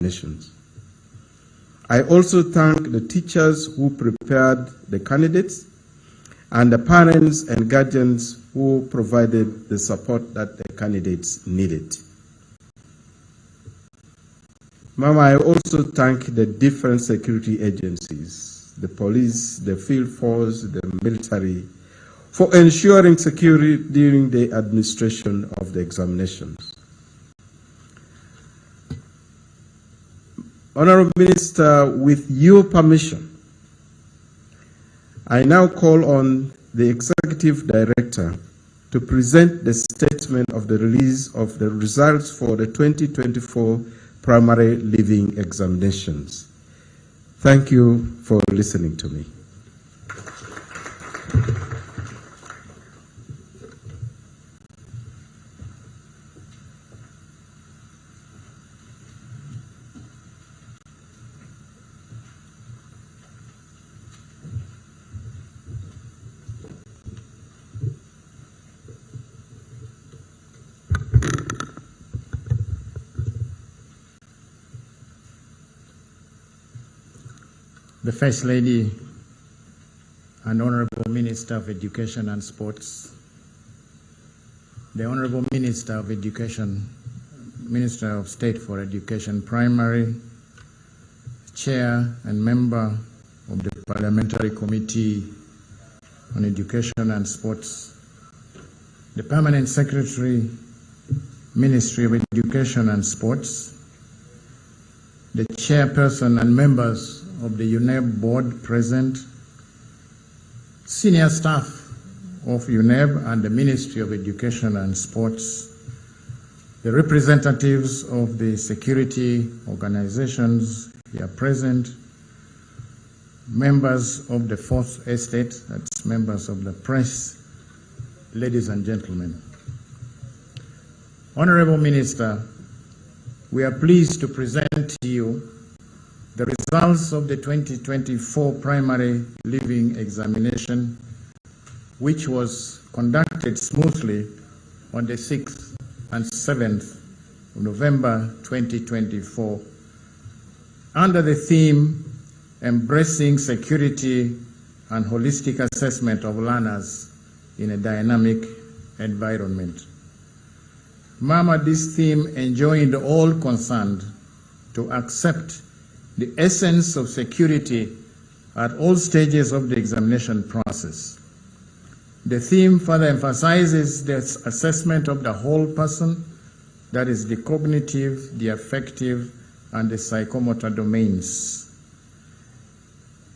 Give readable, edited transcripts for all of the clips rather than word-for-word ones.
examinations. I also thank the teachers who prepared the candidates and the parents and guardians who provided the support that the candidates needed. Mama, I also thank the different security agencies, the police, the field force, the military, for ensuring security during the administration of the examinations. Honorable Minister, with your permission, I now call on the Executive Director to present the statement of the release of the results for the 2024 primary living examinations. Thank you for listening to me. The First Lady and Honorable Minister of Education and Sports, the Honorable Minister of Education, Minister of State for Education Primary, Chair and Member of the Parliamentary Committee on Education and Sports, the Permanent Secretary, Ministry of Education and Sports, the Chairperson and members of the UNEB board present, senior staff of UNEB and the Ministry of Education and Sports, the representatives of the security organizations here present, members of the Fourth Estate, that's members of the press, ladies and gentlemen. Honorable Minister, we are pleased to present to you the results of the 2024 primary living examination, which was conducted smoothly on the 6th and 7th of November 2024 under the theme Embracing Security and Holistic Assessment of Learners in a Dynamic Environment. Mama, this theme enjoined all concerned to accept the essence of security at all stages of the examination process. The theme further emphasizes the assessment of the whole person, that is the cognitive, the affective, and the psychomotor domains.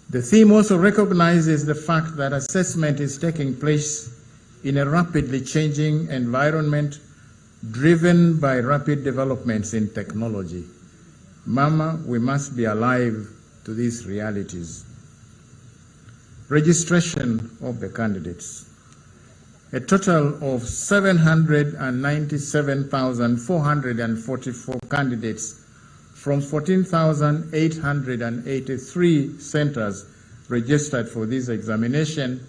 The theme also recognizes the fact that assessment is taking place in a rapidly changing environment driven by rapid developments in technology. Mama, we must be alive to these realities. Registration of the candidates. A total of 797,444 candidates from 14,883 centers registered for this examination,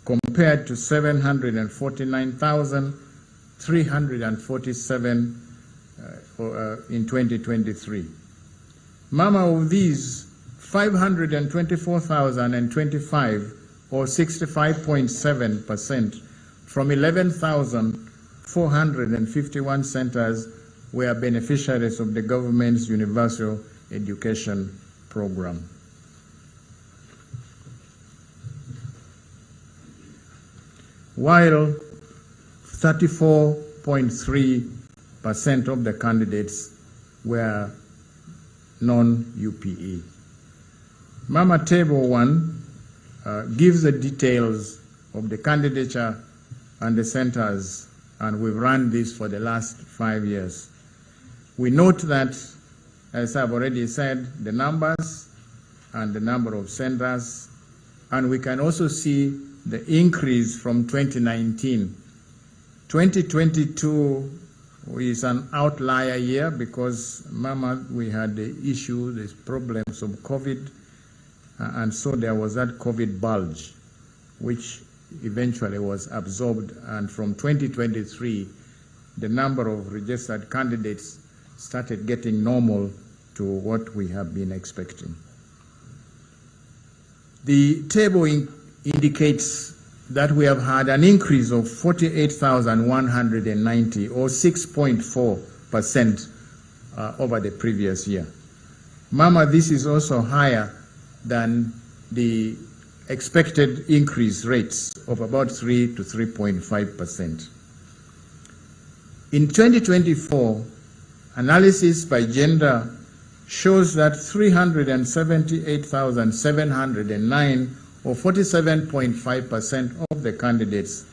compared to 749,347 in 2023. Mama, of these, 524,025, or 65.7%, from 11,451 centers were beneficiaries of the government's universal education program. While 34.3% of the candidates were non-UPE. Mama, Table 1 gives the details of the candidature and the centers, and we've run this for the last 5 years. We note that, as I've already said, the numbers and the number of centers, and we can also see the increase from 2019. 2022 is an outlier year because, Mama, we had the issue, the problems of COVID, and so there was that COVID bulge, which eventually was absorbed, and from 2023, the number of registered candidates started getting normal to what we have been expecting. The table indicates that we have had an increase of 48,190 or 6.4% over the previous year. Mama, this is also higher than the expected increase rates of about 3 to 3.5%. In 2024, analysis by gender shows that 378,709 or 47.5% of the candidates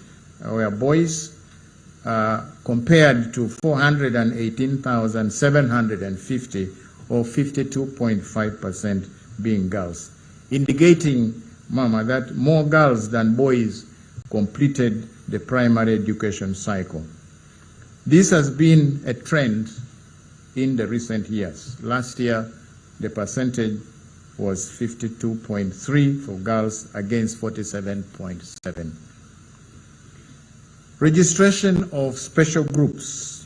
were boys, compared to 418,750 or 52.5% being girls, indicating, Mama, that more girls than boys completed the primary education cycle. This has been a trend in the recent years. Last year, the percentage was 52.3 for girls against 47.7. Registration of special groups.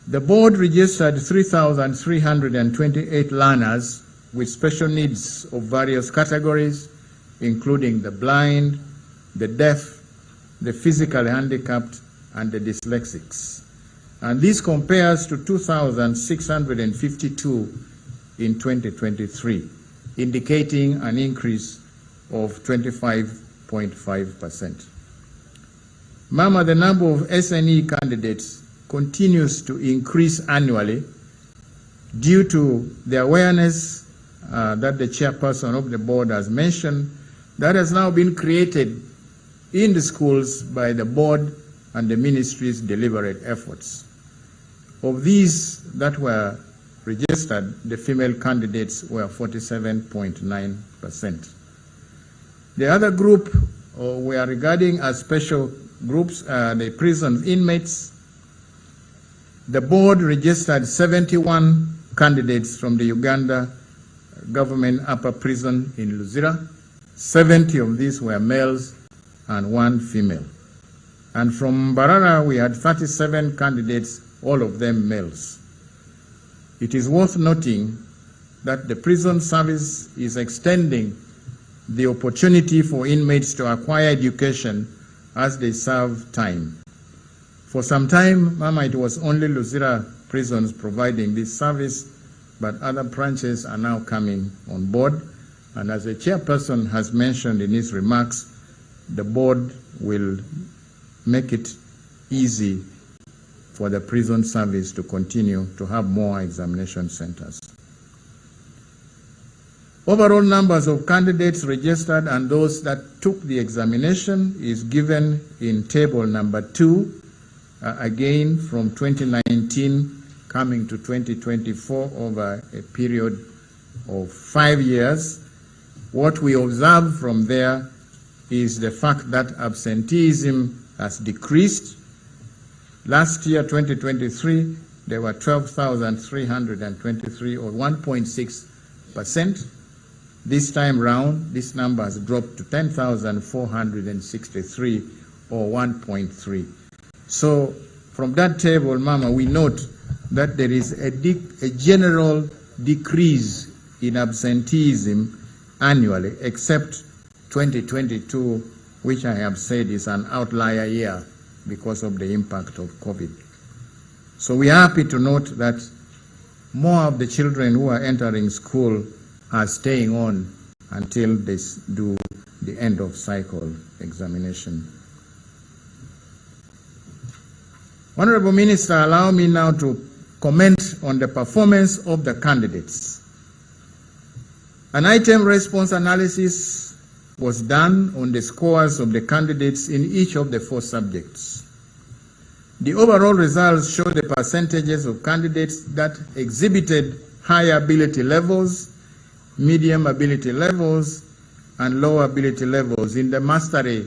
The board registered 3,328 learners with special needs of various categories, including the blind, the deaf, the physically handicapped, and the dyslexics. And this compares to 2,652 in 2023, indicating an increase of 25.5%. Mama, the number of SNE candidates continues to increase annually due to the awareness that the chairperson of the board has mentioned that has now been created in the schools by the board and the ministry's deliberate efforts. Of these that were registered, the female candidates were 47.9%. The other group we are regarding as special groups are the prison inmates. The board registered 71 candidates from the Uganda government upper prison in Luzira. 70 of these were males and 1 female. And from Mbarara, we had 37 candidates, all of them males. It is worth noting that the prison service is extending the opportunity for inmates to acquire education as they serve time. For some time, Mama, it was only Luzira prisons providing this service, but other branches are now coming on board. And as the chairperson has mentioned in his remarks, the board will make it easy for the prison service to continue to have more examination centers. Overall numbers of candidates registered and those that took the examination is given in table number 2, again from 2019 coming to 2024 over a period of 5 years. What we observe from there is the fact that absenteeism has decreased. Last year, 2023, there were 12,323 or 1.6%. This time round, this number has dropped to 10,463 or 1.3. So from that table, Mama, we note that there is a general decrease in absenteeism annually, except 2022, which I have said is an outlier year because of the impact of COVID. So we are happy to note that more of the children who are entering school are staying on until they do the end of cycle examination. Honorable Minister, allow me now to comment on the performance of the candidates. An item response analysis was done on the scores of the candidates in each of the 4 subjects. The overall results show the percentages of candidates that exhibited high ability levels, medium ability levels, and low ability levels in the mastery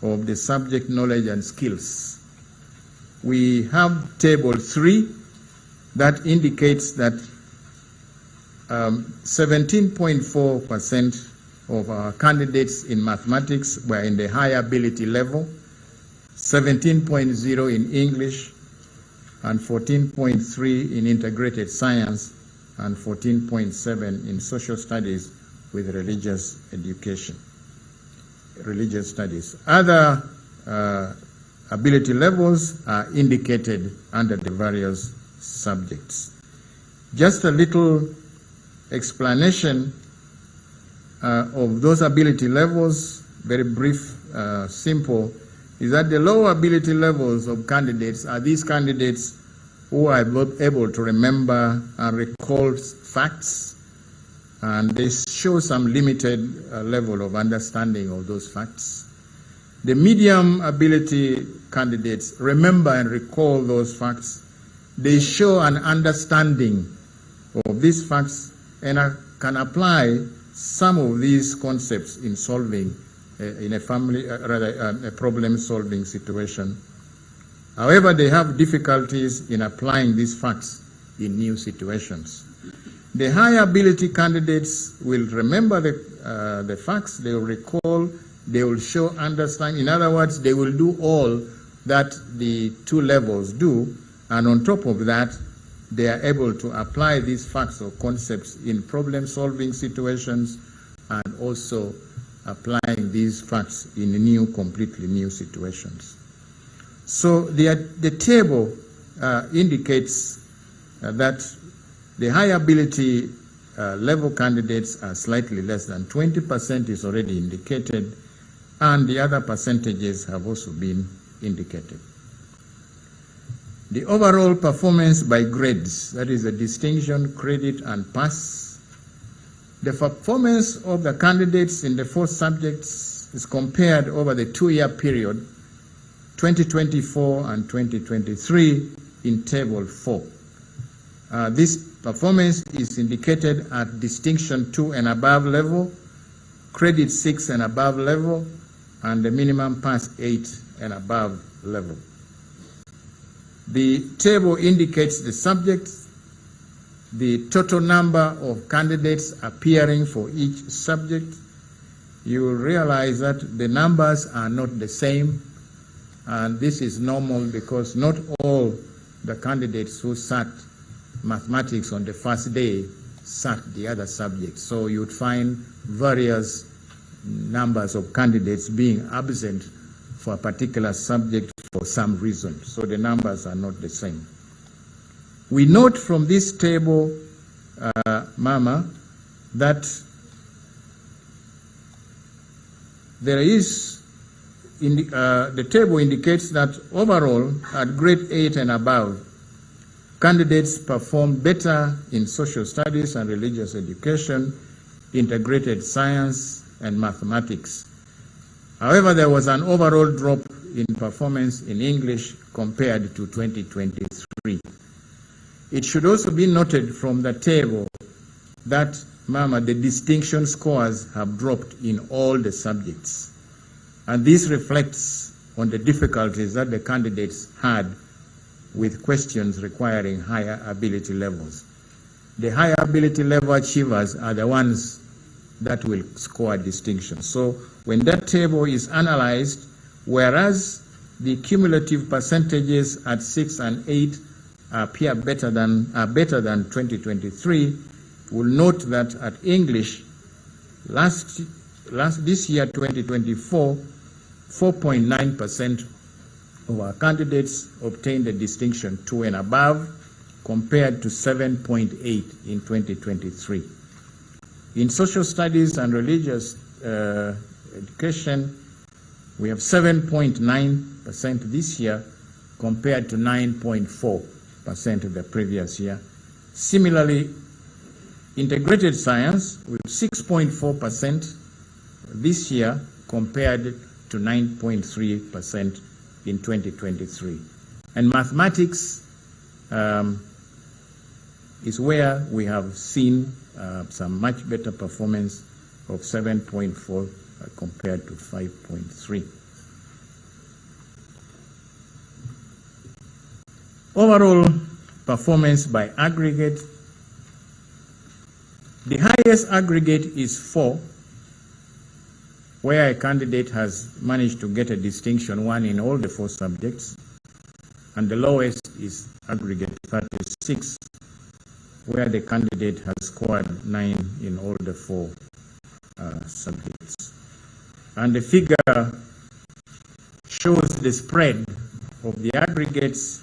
of the subject knowledge and skills. We have table 3 that indicates that 17.4% of our candidates in mathematics were in the high ability level, 17.0 in English, and 14.3 in integrated science, and 14.7 in social studies with religious education, religious studies. Other ability levels are indicated under the various subjects. Just a little explanation of those ability levels, very brief, simple, is that the low ability levels of candidates are these candidates who are able to remember and recall facts, and they show some limited level of understanding of those facts. The medium ability candidates remember and recall those facts. They show an understanding of these facts and can apply some of these concepts in solving in a problem-solving situation. However, they have difficulties in applying these facts in new situations. The high ability candidates will remember the facts, they will recall, they will show understanding. In other words, they will do all that the two levels do, and on top of that, they are able to apply these facts or concepts in problem-solving situations and also applying these facts in new, completely new situations. So the table indicates that the high ability level candidates are slightly less than 20% is already indicated, and the other percentages have also been indicated. The overall performance by grades, that is the distinction, credit, and pass. The performance of the candidates in the four subjects is compared over the 2-year period, 2024 and 2023, in Table 4. This performance is indicated at distinction 2 and above level, credit 6 and above level, and the minimum pass 8 and above level. The table indicates the subjects, the total number of candidates appearing for each subject. You will realize that the numbers are not the same, and this is normal because not all the candidates who sat mathematics on the first day sat the other subjects. So you would find various numbers of candidates being absent for a particular subject for some reason. So the numbers are not the same. We note from this table, Mama, that there is, the table indicates that overall, at grade 8 and above, candidates performed better in social studies and religious education, integrated science, and mathematics. However, there was an overall drop in performance in English compared to 2023. It should also be noted from the table that, Mama, the distinction scores have dropped in all the subjects. And this reflects on the difficulties that the candidates had with questions requiring higher ability levels. The higher ability level achievers are the ones that will score distinction. So when that table is analyzed, whereas the cumulative percentages at 6 and 8 appear better than 2023, we'll note that at English, this year 2024, 4.9% of our candidates obtained a distinction 2 and above, compared to 7.8 in 2023. In social studies and religious education, we have 7.9% this year compared to 9.4% of the previous year. Similarly, integrated science with 6.4% this year compared to 9.3% in 2023. And mathematics is where we have seen some much better performance of 7.4 compared to 5.3. Overall performance by aggregate, the highest aggregate is 4, where a candidate has managed to get a distinction 1 in all the 4 subjects, and the lowest is aggregate 36, where the candidate has scored 9 in all the 4 subjects. And the figure shows the spread of the aggregates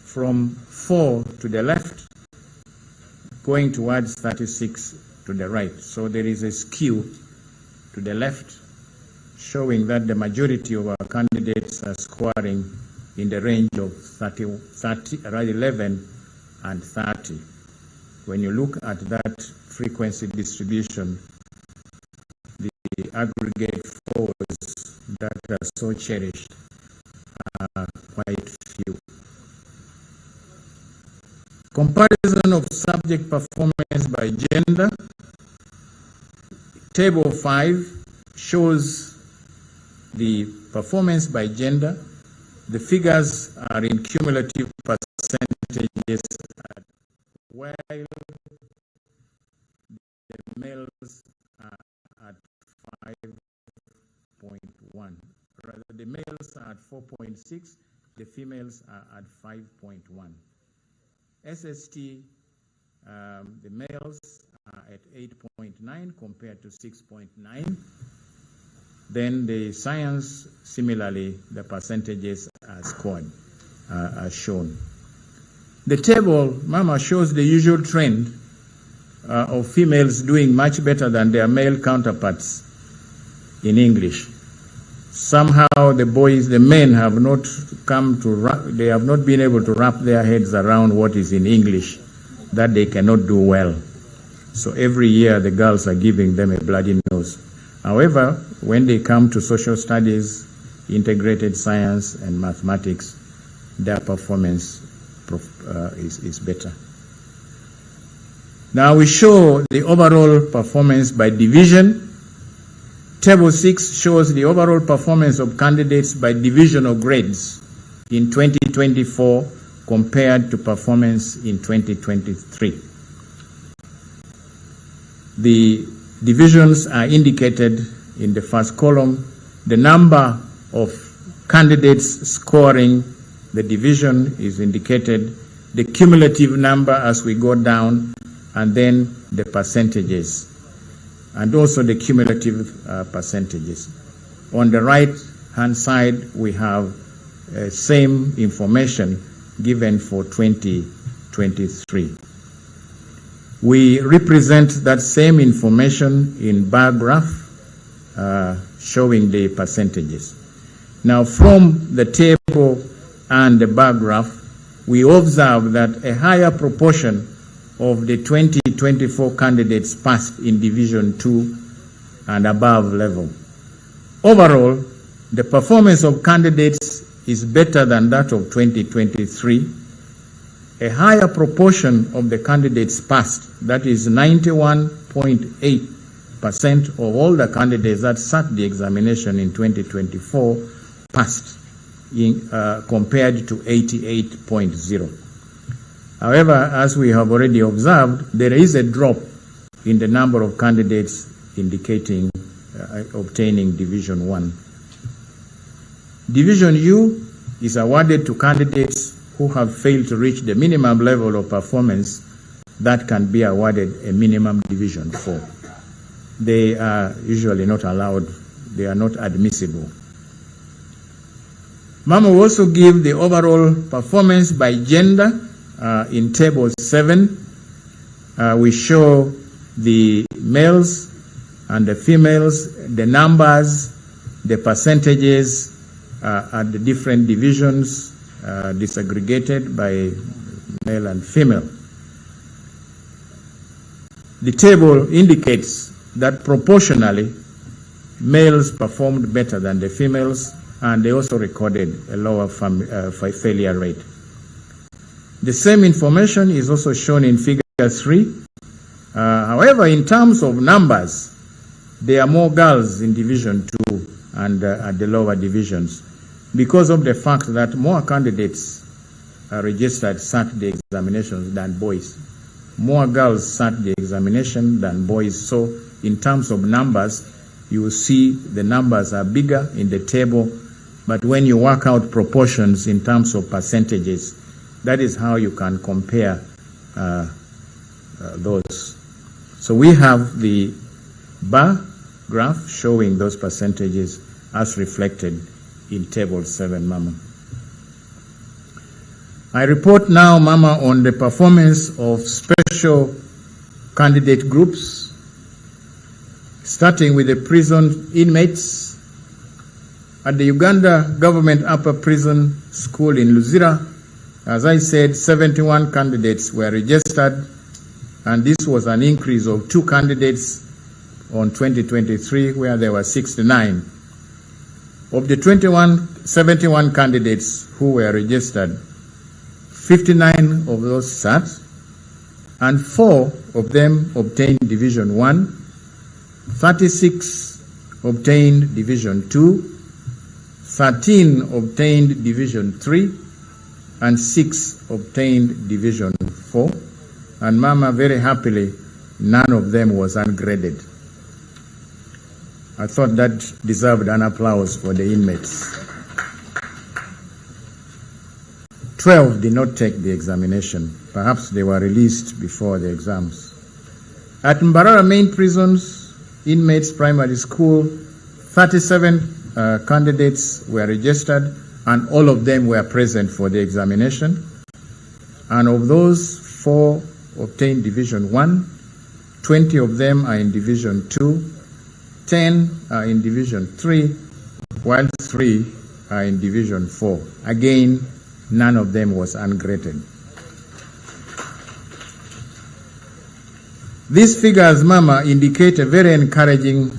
from 4 to the left, going towards 36 to the right. So there is a skew to the left, showing that the majority of our candidates are scoring in the range of 11 and 30. When you look at that frequency distribution, the aggregate 4s that are so cherished are quite few. Comparison of subject performance by gender. Table 5 shows the performance by gender. The figures are in cumulative percentages, while the males are at 5.1. Rather, the males are at 4.6, the females are at 5.1. SST, the males are at 8.9 compared to 6.9. Then the science, similarly, the percentages are scored, are shown. The table, Mama, shows the usual trend of females doing much better than their male counterparts in English. Somehow the men have not they have not been able to wrap their heads around what is in English, that they cannot do well. So every year the girls are giving them a bloody nose. However, when they come to social studies, integrated science, and mathematics, their performance is better. Now we show the overall performance by division. Table 6 shows the overall performance of candidates by division of grades in 2024 compared to performance in 2023. The divisions are indicated in the first column. The number of candidates scoring the division is indicated, the cumulative number as we go down, and then the percentages, and also the cumulative percentages. On the right-hand side, we have same information given for 2023. We represent that same information in bar graph showing the percentages. Now, from the table and the bar graph, we observe that a higher proportion of the 2024 candidates passed in Division 2 and above level. Overall, the performance of candidates is better than that of 2023. A higher proportion of the candidates passed, that is 91.8% of all the candidates that sat the examination in 2024 passed, compared to 88.0%. However, as we have already observed, there is a drop in the number of candidates indicating obtaining Division 1. Division U is awarded to candidates who have failed to reach the minimum level of performance that can be awarded a minimum Division 4. They are usually not allowed, they are not admissible. Mama will also give the overall performance by gender. In Table 7, we show the males and the females, the numbers, the percentages at the different divisions, disaggregated by male and female. The table indicates that proportionally, males performed better than the females, and they also recorded a lower failure rate. The same information is also shown in Figure 3. However, in terms of numbers, there are more girls in Division 2 and at the lower divisions, because of the fact that more candidates are registered sat the examinations than boys. More girls sat the examination than boys. So in terms of numbers, you will see the numbers are bigger in the table, but when you work out proportions in terms of percentages, that is how you can compare those. So we have the bar graph showing those percentages as reflected in table 7, Mama. I report now, Mama, on the performance of special candidate groups, starting with the prison inmates. At the Uganda Government Upper Prison School in Luzira, as I said, 71 candidates were registered, and this was an increase of 2 candidates on 2023, where there were 69. Of the 71 candidates who were registered, 59 of those sat, and 4 of them obtained Division 1, 36 obtained Division 2, 13 obtained Division 3, and 6 obtained Division 4. And Mama, very happily, none of them was ungraded. I thought that deserved an applause for the inmates. 12 did not take the examination. Perhaps they were released before the exams. At Mbarara Main Prisons, Inmates Primary School, 37 candidates were registered, and all of them were present for the examination. And of those, 4 obtained Division 1, 20 of them are in Division 2, 10 are in Division 3, while 3 are in Division 4. Again, none of them was ungraded. These figures, Mama, indicate a very encouraging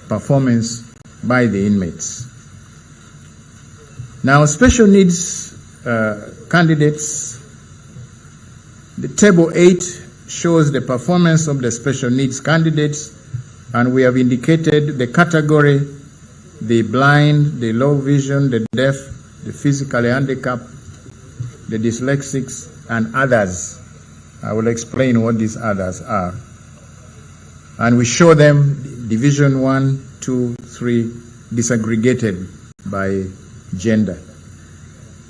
performance by the inmates. Now, special needs candidates, the table 8 shows the performance of the special needs candidates, and we have indicated the category: the blind, the low vision, the deaf, the physically handicapped, the dyslexics, and others. I will explain what these others are. And we show them Division 1, 2, 3, disaggregated by gender.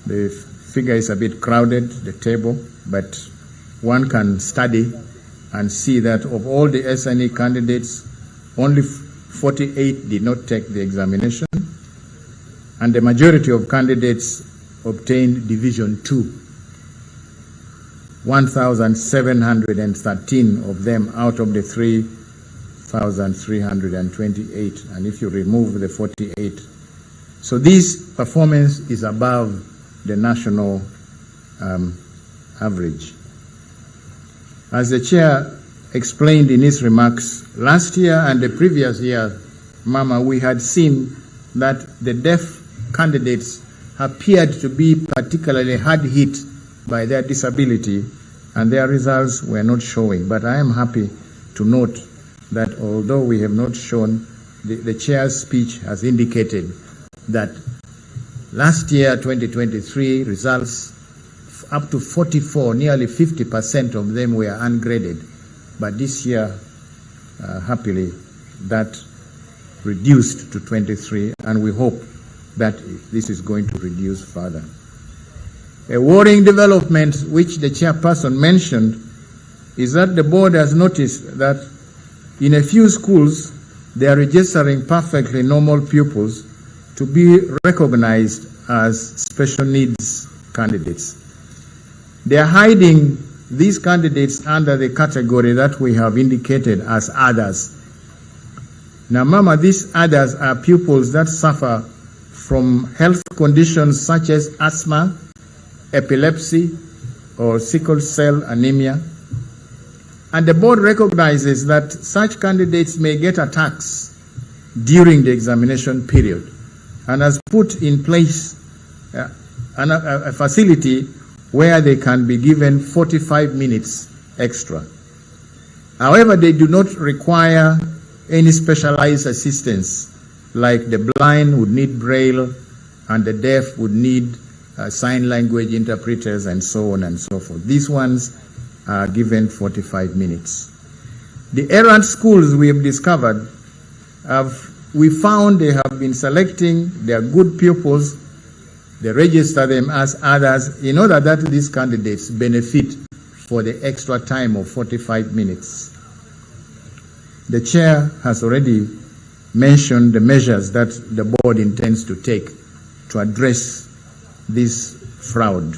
The figure is a bit crowded, the table, but one can study and see that of all the SNE candidates, only 48 did not take the examination, and the majority of candidates obtained Division 2. 1,713 of them out of the 3,328, and if you remove the 48. So this performance is above the national average. As the chair explained in his remarks, last year and the previous year, Mama, we had seen that the deaf candidates appeared to be particularly hard hit by their disability, and their results were not showing. But I am happy to note that although we have not shown, the chair's speech has indicated that last year, 2023, results up to 44, nearly 50% of them were ungraded. But this year, happily, that reduced to 23, and we hope that this is going to reduce further. A worrying development which the chairperson mentioned is that the board has noticed that in a few schools they are registering perfectly normal pupils to be recognized as special needs candidates. They are hiding these candidates under the category that we have indicated as others. Now, Mama, these others are pupils that suffer from health conditions such as asthma, epilepsy, or sickle cell anemia. And the board recognizes that such candidates may get attacks during the examination period, and has put in place a facility where they can be given 45 minutes extra. However, they do not require any specialized assistance, like the blind would need Braille and the deaf would need sign language interpreters and so on and so forth. These ones are given 45 minutes. The errant schools we have discovered, we found they have been selecting their good pupils They register them as others in order that these candidates benefit for the extra time of 45 minutes. The chair has already mentioned the measures that the board intends to take to address this fraud.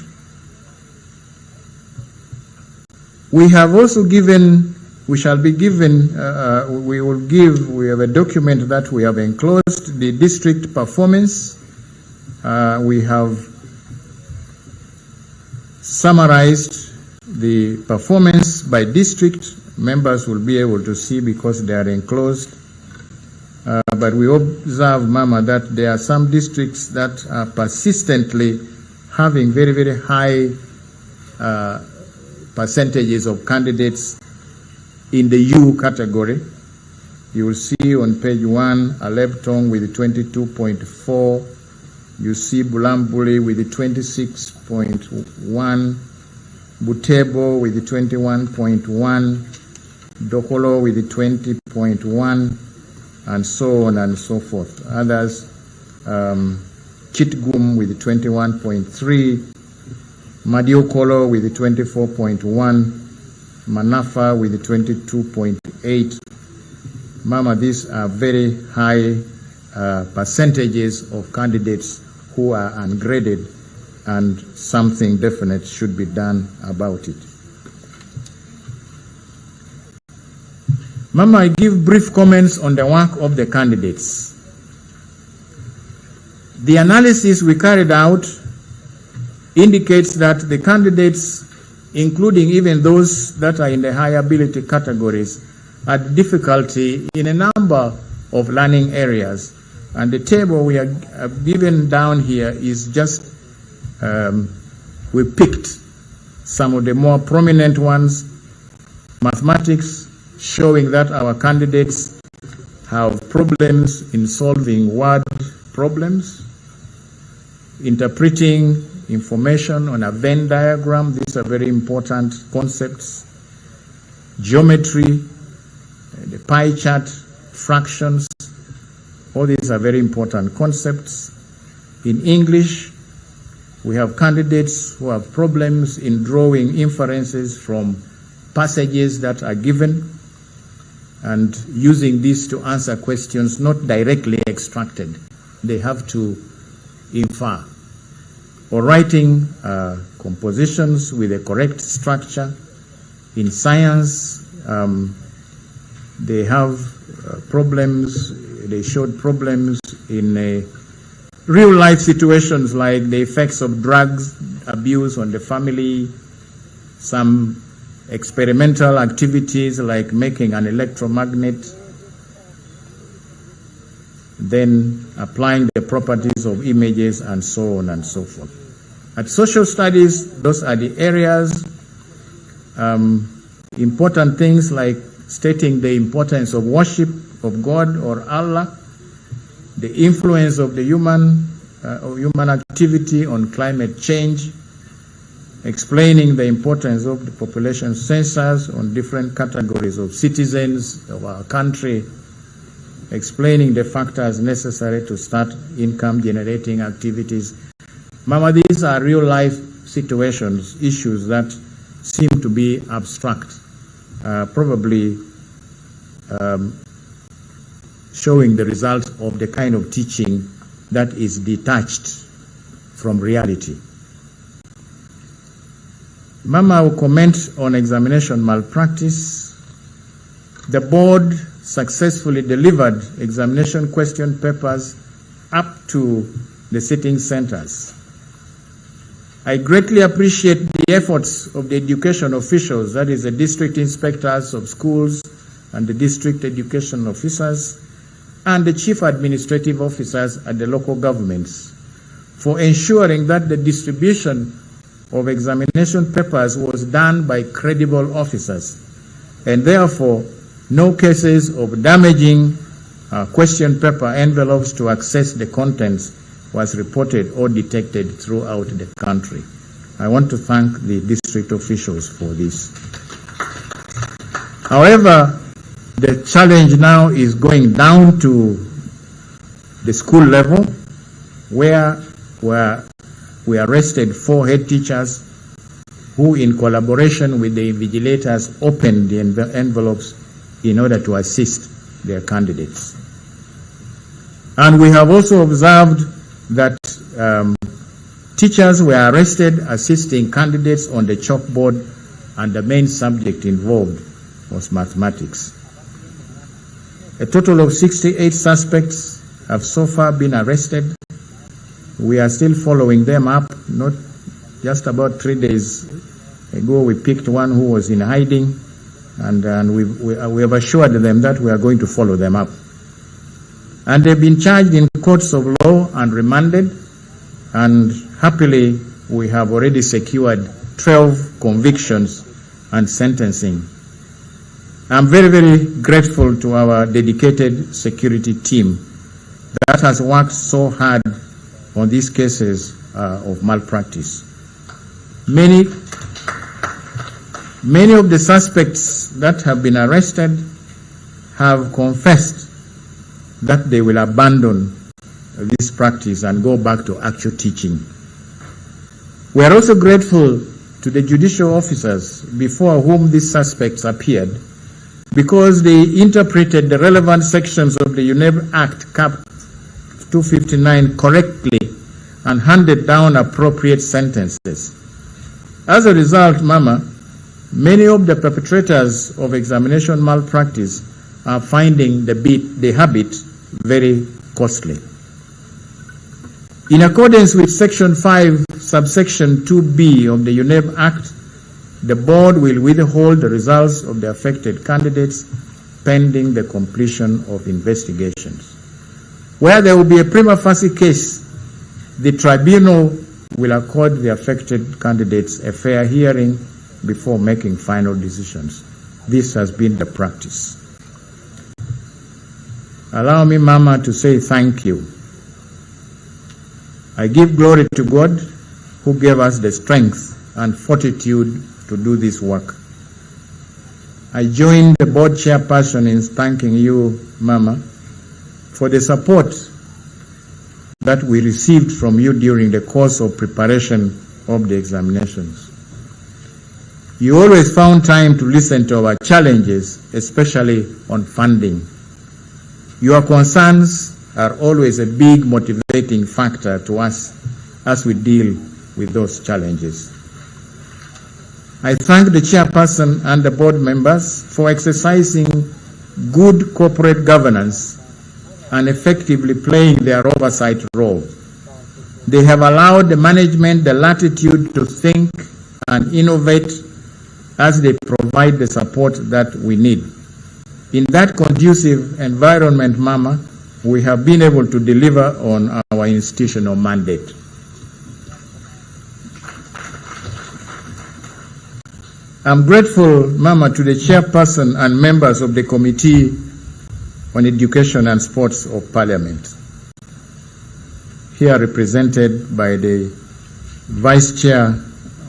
We have also given, we have a document that we have enclosed, the district performance. We have summarized the performance by district. Members will be able to see because they are enclosed. But we observe, Mama, that there are some districts that are persistently having very, very high percentages of candidates in the U category. You will see on page 1, Aleptong with 22.4. You see Bulambuli with 26.1. Butebo with 21.1. Dokolo with 20.1. And so on and so forth. Others, Chitgum with 21.3. Madiokolo with 24.1. Manafa with 22.8. Mama, these are very high percentages of candidates who are ungraded, and something definite should be done about it. Mama, I give brief comments on the work of the candidates. The analysis we carried out indicates that the candidates, including even those that are in the high ability categories, had difficulty in a number of learning areas. And the table we are given down here is just, we picked some of the more prominent ones. Mathematics, showing that our candidates have problems in solving word problems, interpreting information on a Venn diagram. These are very important concepts. Geometry, the pie chart, fractions, all these are very important concepts. In English, we have candidates who have problems in drawing inferences from passages that are given and using this to answer questions not directly extracted. They have to infer. Or writing compositions with a correct structure. In science, they have problems, they showed problems in real life situations like the effects of drugs abuse on the family, some experimental activities like making an electromagnet, then applying the properties of images and so on and so forth. At social studies, those are the areas. Important things like stating the importance of worship of God or Allah, the influence of the human activity on climate change, explaining the importance of the population census on different categories of citizens of our country, explaining the factors necessary to start income generating activities. Mama, these are real life situations, issues that seem to be abstract, probably showing the result of the kind of teaching that is detached from reality. Mama will comment on examination malpractice. The board successfully delivered examination question papers up to the sitting centers. I greatly appreciate the efforts of the education officials, that is the district inspectors of schools and the district education officers and the chief administrative officers at the local governments for ensuring that the distribution of examination papers was done by credible officers, and therefore no cases of damaging question paper envelopes to access the contents was reported or detected throughout the country. I want to thank the district officials for this. However, the challenge now is going down to the school level, where where we arrested 4 head teachers who, in collaboration with the invigilators, opened the envelopes in order to assist their candidates. And we have also observed that teachers were arrested assisting candidates on the chalkboard, and the main subject involved was mathematics. A total of 68 suspects have so far been arrested. We are still following them up. Not just about 3 days ago, we picked one who was in hiding, and we have assured them that we are going to follow them up. And they've been charged in courts of law and remanded, and happily we have already secured 12 convictions and sentencing. I'm very, very grateful to our dedicated security team that has worked so hard on these cases of malpractice. Many of the suspects that have been arrested have confessed that they will abandon this practice and go back to actual teaching. We are also grateful to the judicial officers before whom these suspects appeared, because they interpreted the relevant sections of the UNEB Act, Cap 259, correctly and handed down appropriate sentences. As a result, Mama, many of the perpetrators of examination malpractice are finding the habit very costly. In accordance with Section 5, subsection 2B of the UNEB Act, the board will withhold the results of the affected candidates pending the completion of investigations. Where there will be a prima facie case, the tribunal will accord the affected candidates a fair hearing before making final decisions. This has been the practice. Allow me, Mama, to say thank you. I give glory to God who gave us the strength and fortitude to do this work. I join the board chairperson in thanking you, Mama, for the support that we received from you during the course of preparation of the examinations. You always found time to listen to our challenges, especially on funding. Your concerns are always a big motivating factor to us as we deal with those challenges. I thank the chairperson and the board members for exercising good corporate governance and effectively playing their oversight role. They have allowed the management the latitude to think and innovate as they provide the support that we need. In that conducive environment, Mama, we have been able to deliver on our institutional mandate. I'm grateful, Mama, to the chairperson and members of the Committee on Education and Sports of Parliament, here represented by the Vice Chair,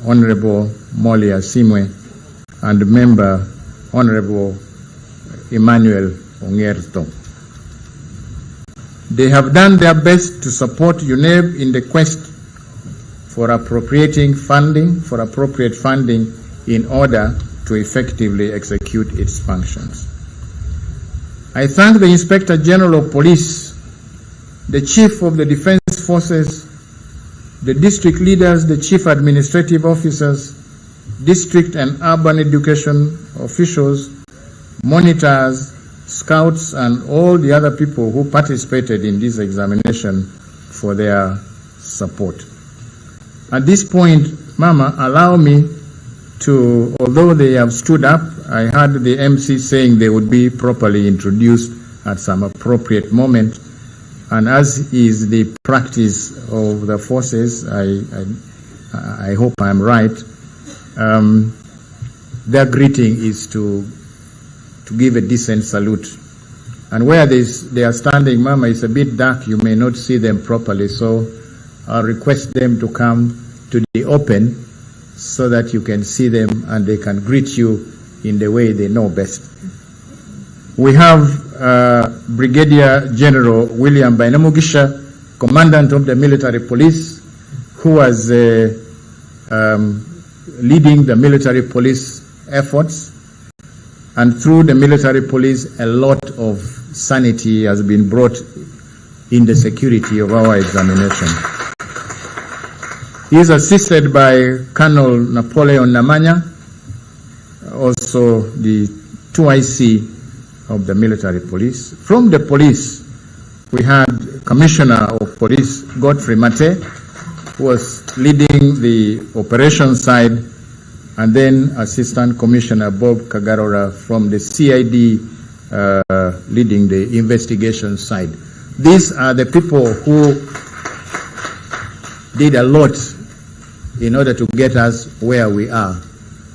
Honorable Molly Asimwe, and Member, Honorable Emmanuel Ongerto. They have done their best to support UNEB in the quest for appropriate funding in order to effectively execute its functions. I thank the Inspector General of Police, the Chief of the Defense Forces, the district leaders, the Chief Administrative Officers, district and urban education officials, monitors, scouts, and all the other people who participated in this examination for their support. At this point, Mama, allow me to, although they have stood up, I heard the MC saying they would be properly introduced at some appropriate moment, and as is the practice of the forces, I hope I'm right, their greeting is to give a decent salute. And where they are standing, Mama, it's a bit dark, you may not see them properly, so I'll request them to come to the open so that you can see them and they can greet you in the way they know best. We have Brigadier General William Bainamugisha, Commandant of the Military Police, who was leading the military police efforts. And through the military police, a lot of sanity has been brought in the security of our examination. He is assisted by Colonel Napoleon Namanya, also the 2IC of the military police. From the police, we had Commissioner of Police Godfrey Mate, who was leading the operation side, and then Assistant Commissioner Bob Kagarora from the CID leading the investigation side. These are the people who did a lot in order to get us where we are.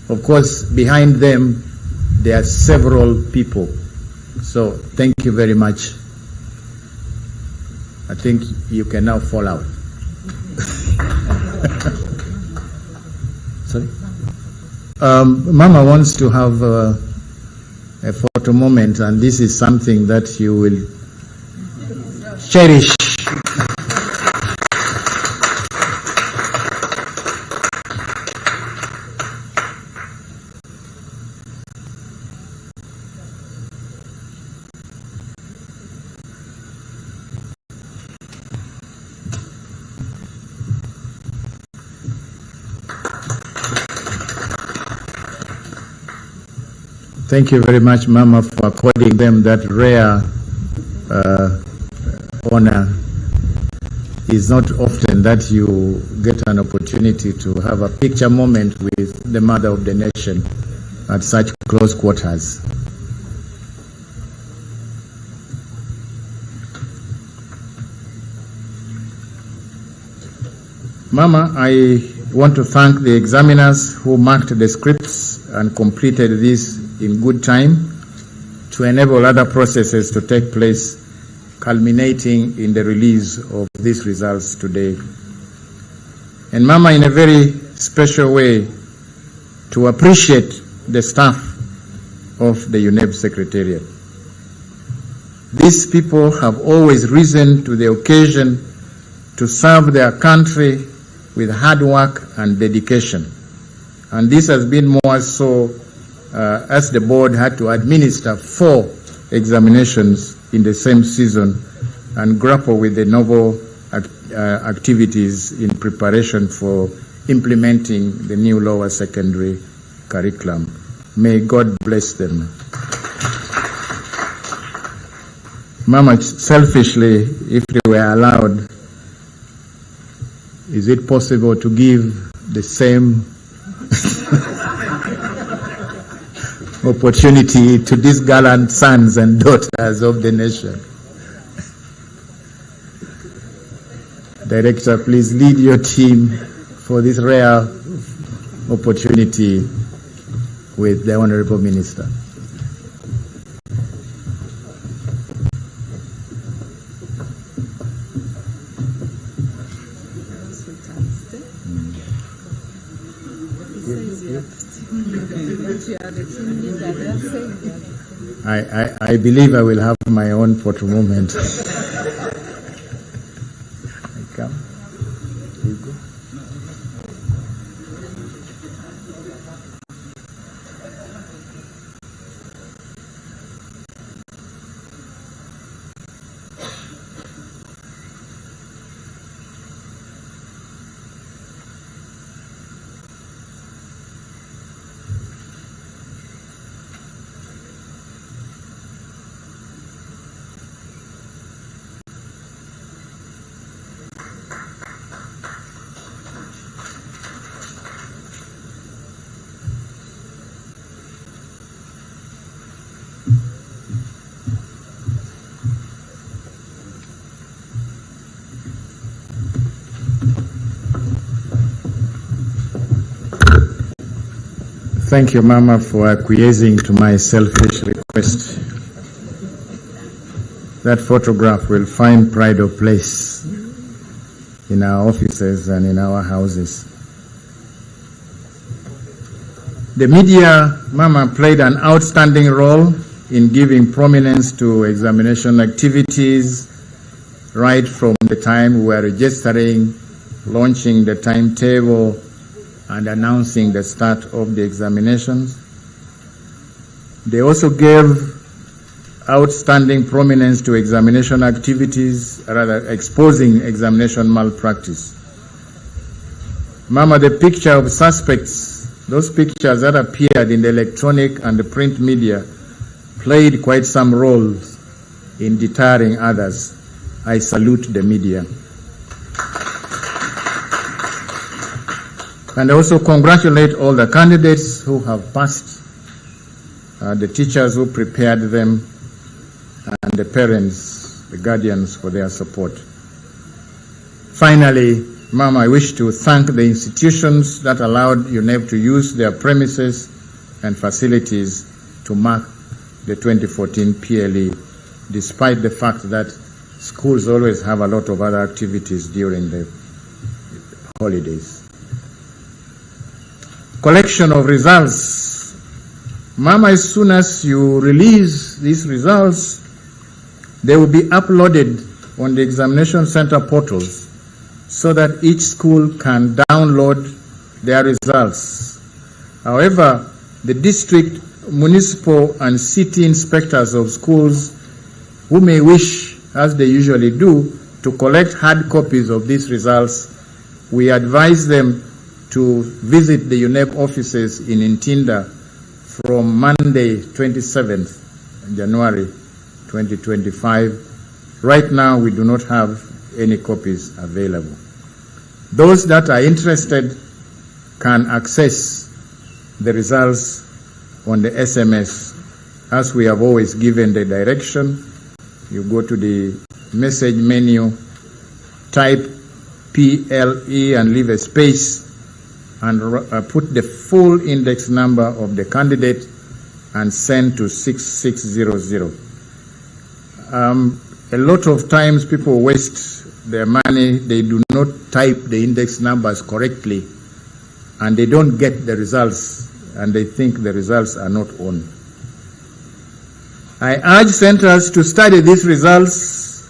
Of course, behind them, there are several people. So thank you very much. I think you can now fall out. Sorry? Mama wants to have a photo moment, and this is something that you will cherish. Thank you very much, Mama, for according them that rare honor. It's not often that you get an opportunity to have a picture moment with the mother of the nation at such close quarters. Mama, I want to thank the examiners who marked the scripts and completed this in good time to enable other processes to take place, culminating in the release of these results today. And Mama, in a very special way, to appreciate the staff of the UNEP Secretariat. These people have always risen to the occasion to serve their country with hard work and dedication. And this has been more so as the board had to administer 4 examinations in the same season and grapple with the novel activities in preparation for implementing the new lower secondary curriculum. May God bless them. Mama, selfishly, if they were allowed, is it possible to give the same opportunity to these gallant sons and daughters of the nation? Director, please lead your team for this rare opportunity with the Honorable Minister. I believe I will have my own photo moment. I come. You go. Thank you, Mama, for acquiescing to my selfish request. That photograph will find pride of place in our offices and in our houses. The media, Mama, played an outstanding role in giving prominence to examination activities right from the time we were registering launching the timetable and announcing the start of the examinations. They also gave outstanding prominence to examination activities, rather exposing examination malpractice. Mama, the picture of suspects, those pictures that appeared in the electronic and the print media played quite some roles in deterring others. I salute the media. And I also congratulate all the candidates who have passed, the teachers who prepared them, and the parents, the guardians for their support. Finally, Ma'am, I wish to thank the institutions that allowed UNEP to use their premises and facilities to mark the 2014 PLE, despite the fact that schools always have a lot of other activities during the holidays. Collection of results. Ma'am, as soon as you release these results, they will be uploaded on the examination center portals so that each school can download their results. However, the district, municipal, and city inspectors of schools who may wish, as they usually do, to collect hard copies of these results, we advise them to visit the UNEP offices in Ntinda from Monday, 27th January 2025. Right now, we do not have any copies available. Those that are interested can access the results on the SMS, as we have always given the direction. You go to the message menu, type PLE and leave a space, and put the full index number of the candidate and send to 6600. A lot of times people waste their money. They do not type the index numbers correctly, and they don't get the results, and they think the results are not on. I urge centers to study these results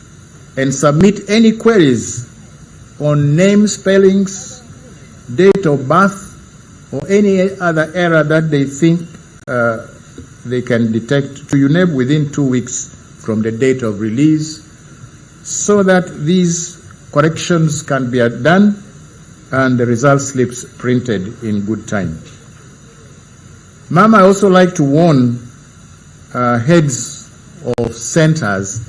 and submit any queries on name spellings, date of birth, or any other error that they think they can detect to UNEP within 2 weeks from the date of release, so that these corrections can be done and the result slips printed in good time. Ma'am, I also like to warn heads of centers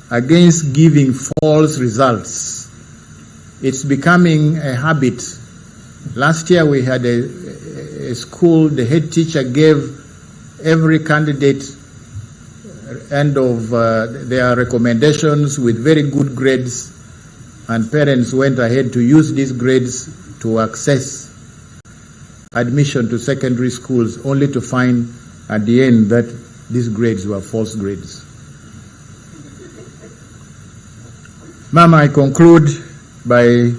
against giving false results. It's becoming a habit. Last year we had a school, the head teacher gave every candidate end of their recommendations with very good grades, and parents went ahead to use these grades to access admission to secondary schools, only to find at the end that these grades were false grades. Ma'am, I conclude by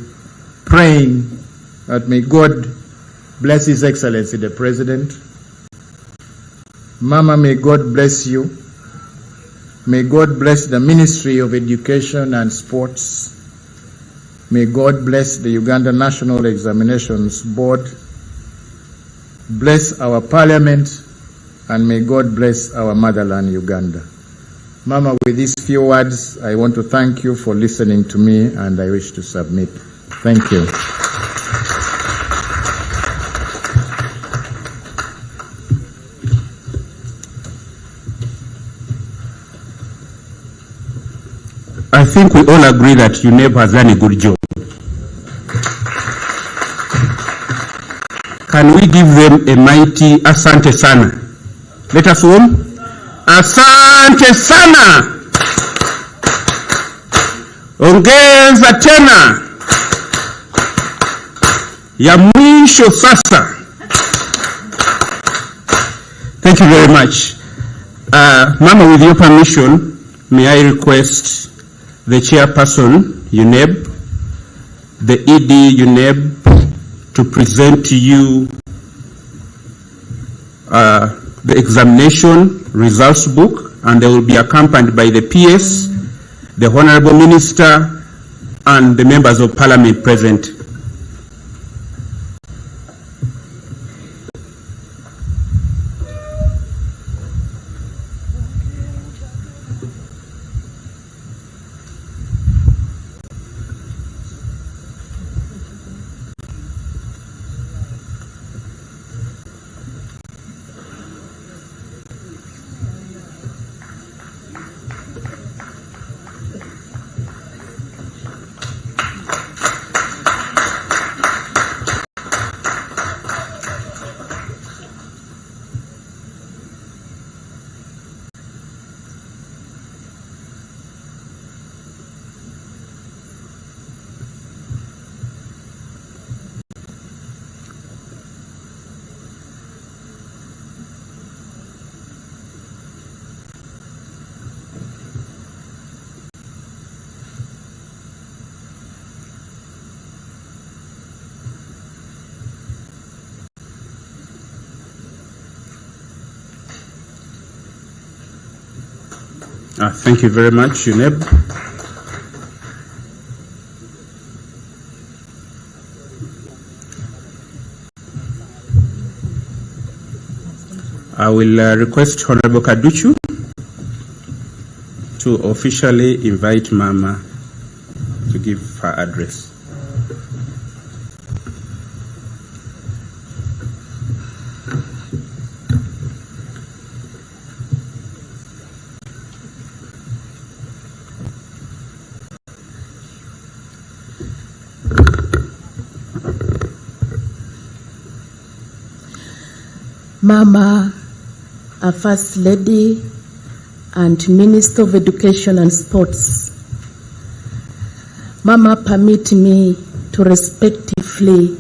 praying that may God bless His Excellency the President. Mama, may God bless you. May God bless the Ministry of Education and Sports. May God bless the Uganda National Examinations Board. Bless our Parliament, and may God bless our motherland, Uganda. Mama, with these few words, I want to thank you for listening to me, and I wish to submit. Thank you. I think we all agree that UNEP has done a good job. Can we give them a mighty Asante Sana? Let us all. Asante Sana! Ongeza tena! Ya mwisho sasa! Thank you very much. Mama, with your permission, may I request the chairperson, UNEP, the ED UNEP, to present to you the examination results book, and they will be accompanied by the PS, the Honorable Minister, and the members of Parliament present Thank you very much, UNEB. I will request Honorable Kaduchu to officially invite Mama to give her address. Mama, our First Lady and Minister of Education and Sports. Mama, permit me to respectfully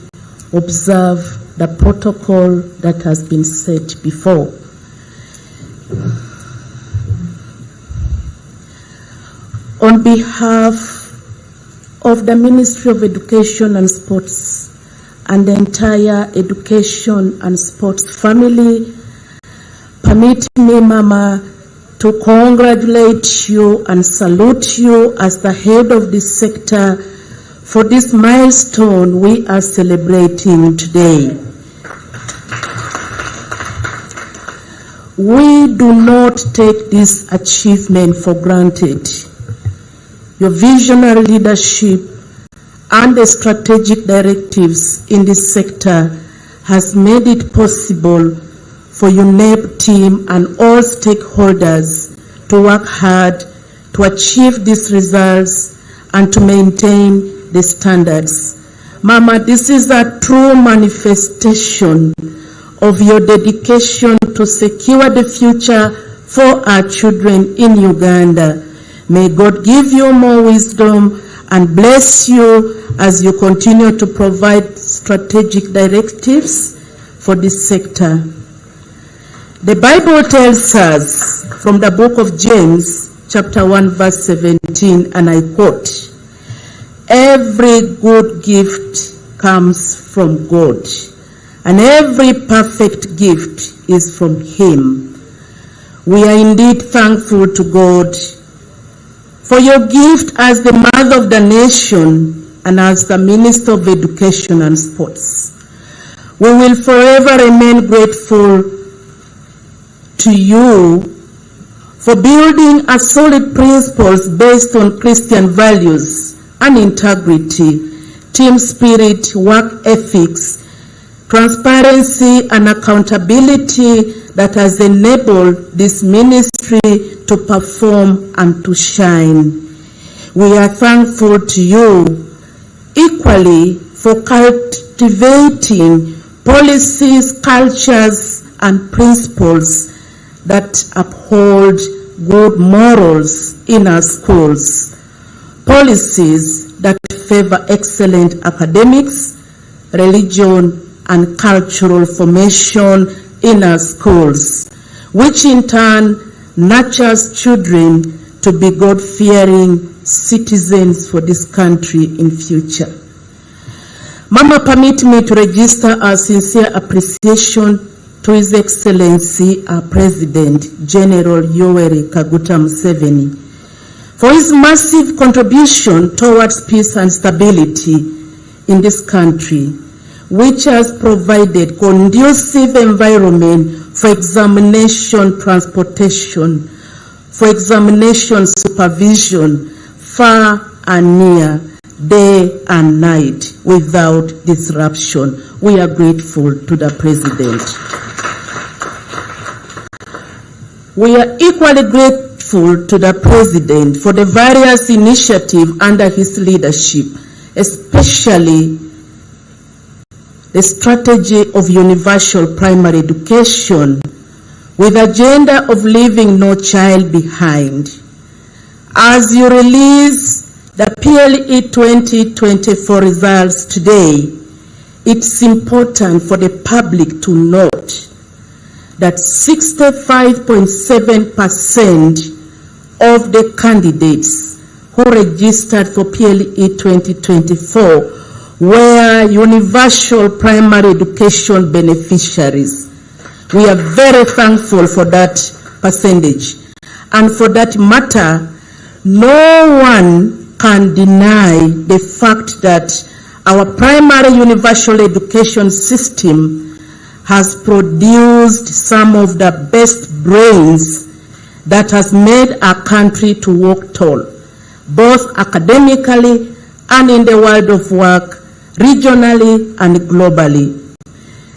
observe the protocol that has been set before. On behalf of the Ministry of Education and Sports and the entire education and sports family, permit me, Mama, to congratulate you and salute you as the head of this sector for this milestone we are celebrating today. We do not take this achievement for granted. Your visionary leadership and the strategic directives in this sector has made it possible for UNEB team and all stakeholders to work hard to achieve these results and to maintain the standards. Mama, this is a true manifestation of your dedication to secure the future for our children in Uganda. May God give you more wisdom and bless you as you continue to provide strategic directives for this sector. The Bible tells us from the book of James, chapter 1, verse 17, and I quote, "Every good gift comes from God, and every perfect gift is from Him." We are indeed thankful to God for your gift as the mother of the nation and as the Minister of Education and Sports. We will forever remain grateful to you for building a solid principles based on Christian values and integrity, team spirit, work ethics, transparency and accountability that has enabled this ministry to perform and to shine. We are thankful to you equally for cultivating policies, cultures, and principles that uphold good morals in our schools, policies that favor excellent academics, religion, and cultural formation in our schools, which in turn nurtures children to be God-fearing citizens for this country in future. Mama, permit me to register our sincere appreciation to His Excellency, our President, General Yoweri Kaguta Museveni, for his massive contribution towards peace and stability in this country, which has provided conducive environment for examination transportation, for examination supervision, far and near, day and night, without disruption. We are grateful to the President. We are equally grateful to the President for the various initiatives under his leadership, especially the strategy of universal primary education with the agenda of leaving no child behind. As you release the PLE 2024 results today, it's important for the public to note that 65.7% of the candidates who registered for PLE 2024 were universal primary education beneficiaries. We are very thankful for that percentage. and for that matter, no one can deny the fact that our primary universal education system has produced some of the best brains that has made our country to walk tall, both academically and in the world of work, regionally and globally.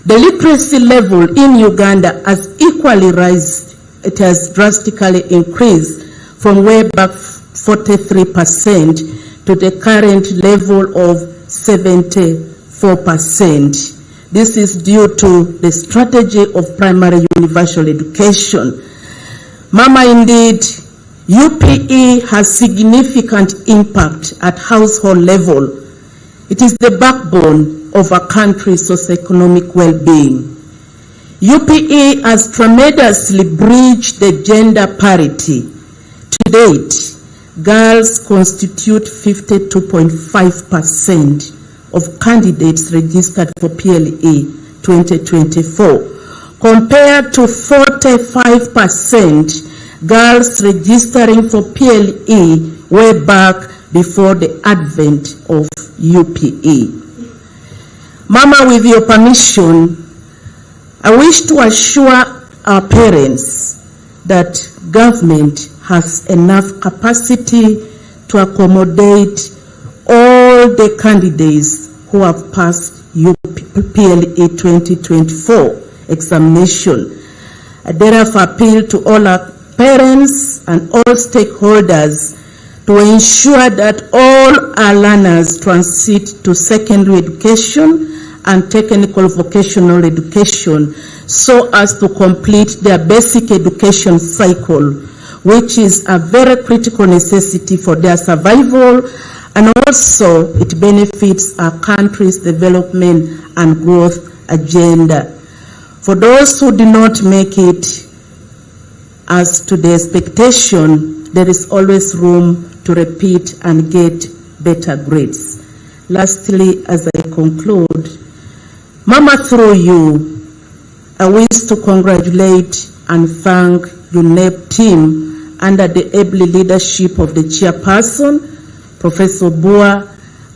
The literacy level in Uganda has equally risen. It has drastically increased from way back 43% to the current level of 74%. This is due to the strategy of primary universal education. Mama, indeed, UPE has significant impact at household level. It is the backbone of a country's socioeconomic well-being. UPE has tremendously bridged the gender parity. To date, girls constitute 52.5% of candidates registered for PLE 2024, compared to 45% girls registering for PLE way back before the advent of UPE. Mama, with your permission, I wish to assure our parents that government has enough capacity to accommodate all the candidates who have passed PLE 2024 examination. I therefore appeal to all our parents and all stakeholders to ensure that all our learners transit to secondary education and technical vocational education so as to complete their basic education cycle, which is a very critical necessity for their survival, and also it benefits our country's development and growth agenda. For those who do not make it as to the expectation, there is always room to repeat and get better grades. Lastly, as I conclude, Mama, through you, I wish to congratulate and thank UNEP team under the able leadership of the chairperson, Professor Bua,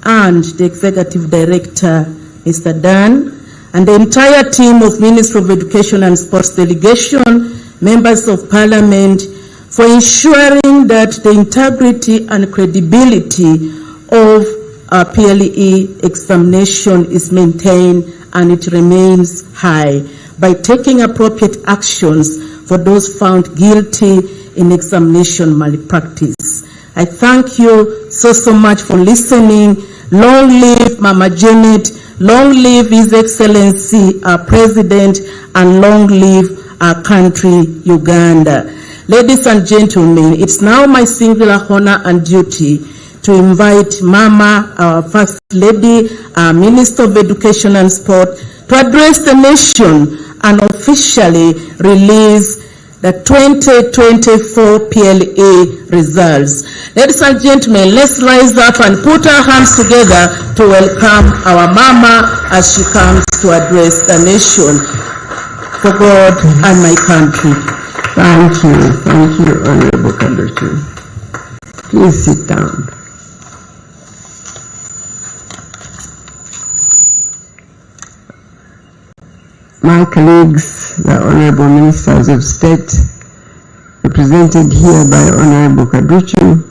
and the Executive Director, Mr. Dan, and the entire team of Ministry of Education and Sports Delegation, members of Parliament, for ensuring that the integrity and credibility of our PLE examination is maintained and it remains high by taking appropriate actions for those found guilty in examination malpractice. I thank you so much for listening. Long live Mama Janet, long live His Excellency, our President, and long live our country, Uganda. Ladies and gentlemen, it's now my singular honor and duty to invite Mama, our First Lady, our Minister of Education and Sport, to address the nation and officially release the 2024 PLE results. Ladies and gentlemen, let's rise up and put our hands together to welcome our Mama as she comes to address the nation. For God and my country. Thank you, Honorable Kadochu. Please sit down. My colleagues, the Honorable Ministers of State, represented here by Honorable Kadochu,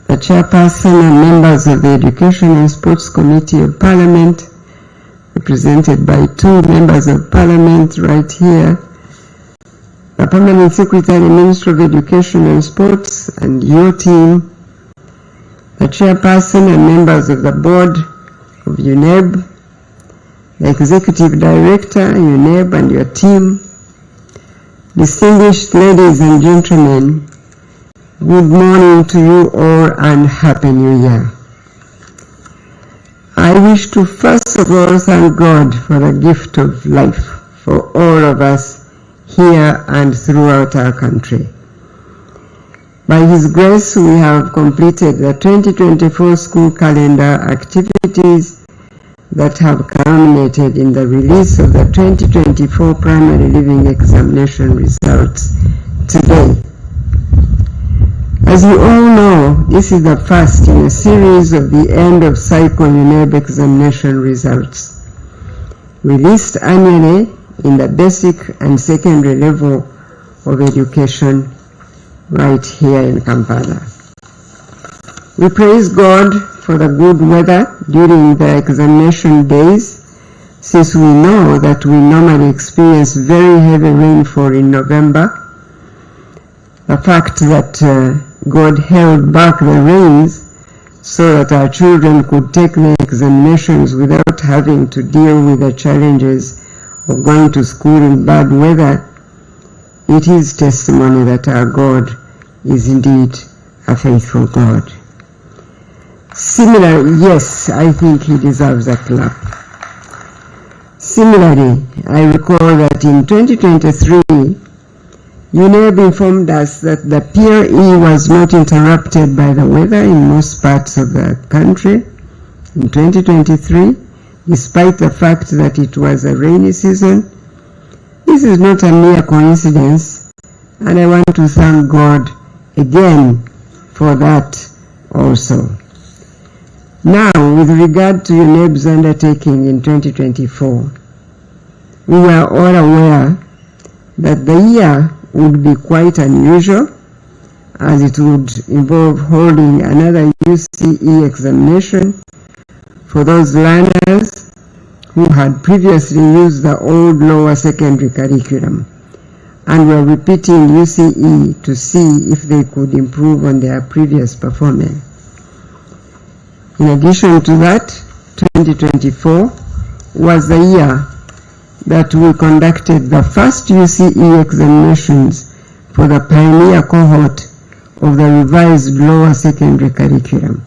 the Chairperson and members of the Education and Sports Committee of Parliament, represented by two members of Parliament right here, the Permanent Secretary, Minister of Education and Sports, and your team, the Chairperson and members of the Board of UNEB, the Executive Director, UNEB, and your team, distinguished ladies and gentlemen, good morning to you all and Happy New Year. I wish to first of all thank God for the gift of life for all of us here and throughout our country. By His grace, we have completed the 2024 school calendar activities that have culminated in the release of the 2024 primary living examination results today. As you all know, this is the first in a series of the end of cycle UNEB examination results, released annually in the basic and secondary level of education right here in Kampala. We praise God for the good weather during the examination days, since we know that we normally experience very heavy rainfall in November. The fact that God held back the rains so that our children could take their examinations without having to deal with the challenges of going to school in bad weather, it is testimony that our God is indeed a faithful God. Similarly, yes, I think he deserves a clap. Similarly, I recall that in 2023, UNEB informed us that the PLE was not interrupted by the weather in most parts of the country in 2023, despite the fact that it was a rainy season. This is not a mere coincidence, and I want to thank God again for that also. Now, with regard to UNEB's undertaking in 2024, we were all aware that the year would be quite unusual, as it would involve holding another UCE examination for those learners who had previously used the old lower secondary curriculum and were repeating UCE to see if they could improve on their previous performance. In addition to that, 2024 was the year that we conducted the first UCE examinations for the pioneer cohort of the revised lower secondary curriculum.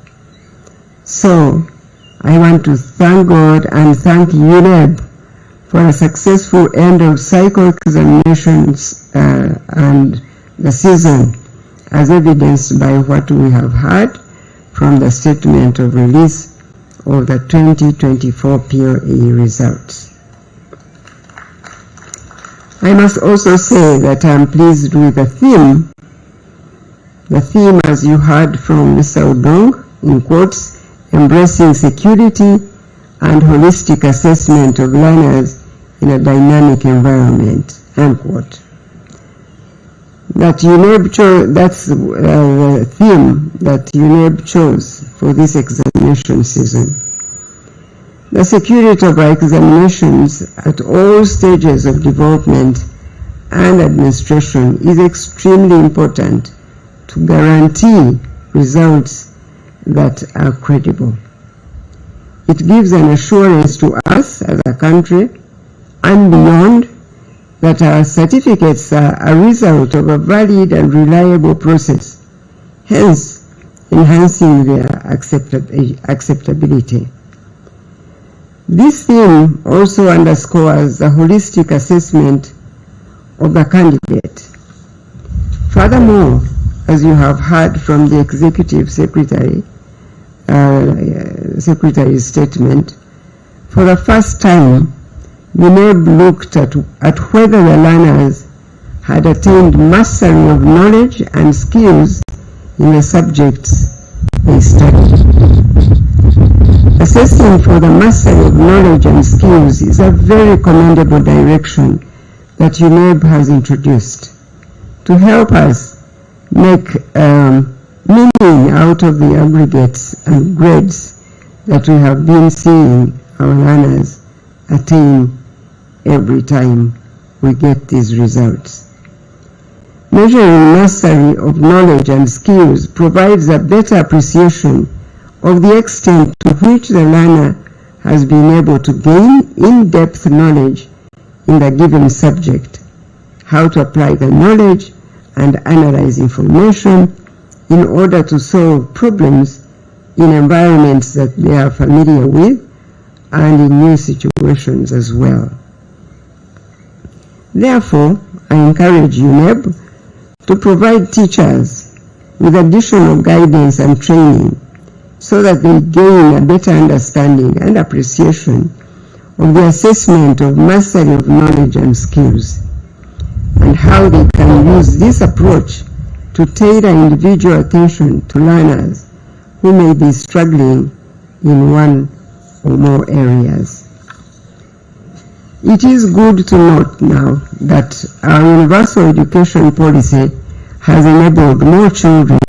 So, I want to thank God and thank UNEB for a successful end of cycle examinations and the season, as evidenced by what we have heard from the statement of release of the 2024 PLE results. I must also say that I am pleased with the theme. The theme, as you heard from Mr. Odong, in quotes, embracing security and holistic assessment of learners in a dynamic environment, unquote. That UNEB chose, that's the theme that UNEB chose for this examination season. The security of our examinations at all stages of development and administration is extremely important to guarantee results that are credible. It gives an assurance to us as a country and beyond that our certificates are a result of a valid and reliable process, hence enhancing their acceptability. This theme also underscores the holistic assessment of the candidate. Furthermore, as you have heard from the Executive Secretary's statement, for the first time, UNEB looked at whether the learners had attained mastery of knowledge and skills in the subjects they studied. Assessing for the mastery of knowledge and skills is a very commendable direction that UNEB has introduced to help us make meaning out of the aggregates and grades that we have been seeing our learners attain every time we get these results. Measuring mastery of knowledge and skills provides a better appreciation of the extent to which the learner has been able to gain in-depth knowledge in the given subject, how to apply the knowledge and analyze information in order to solve problems in environments that they are familiar with and in new situations as well. Therefore, I encourage UNEB to provide teachers with additional guidance and training so that they gain a better understanding and appreciation of the assessment of mastery of knowledge and skills, and how they can use this approach to tailor individual attention to learners who may be struggling in one or more areas. It is good to note now that our universal education policy has enabled more children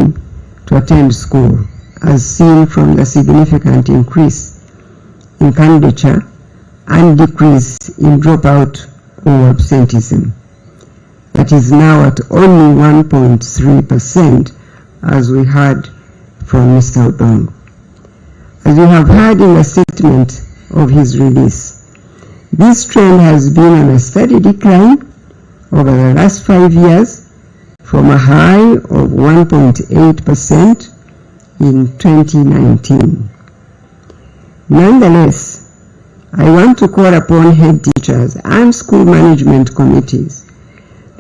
to attend school, as seen from the significant increase in candidature and decrease in dropout or absenteeism. That is now at only 1.3%, as we heard from Mr. Odong. As you have heard in the statement of his release, this trend has been on a steady decline over the last 5 years, from a high of 1.8% in 2019. Nonetheless, I want to call upon head teachers and school management committees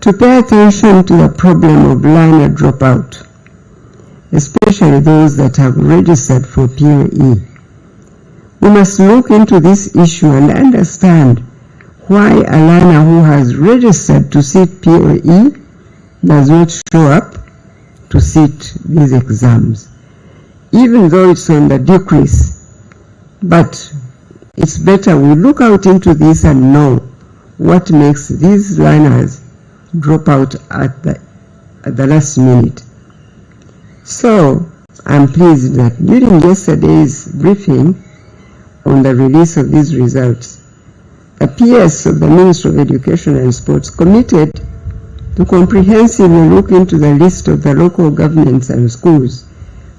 to pay attention to the problem of learner dropout, especially those that have registered for POE. We must look into this issue and understand why a learner who has registered to sit POE does not show up to sit these exams, even though it's on the decrease. But it's better we look out into this and know what makes these learners drop out at the last minute. So I'm pleased that during yesterday's briefing on the release of these results, the PS of the Ministry of Education and Sports committed to comprehensively look into the list of the local governments and schools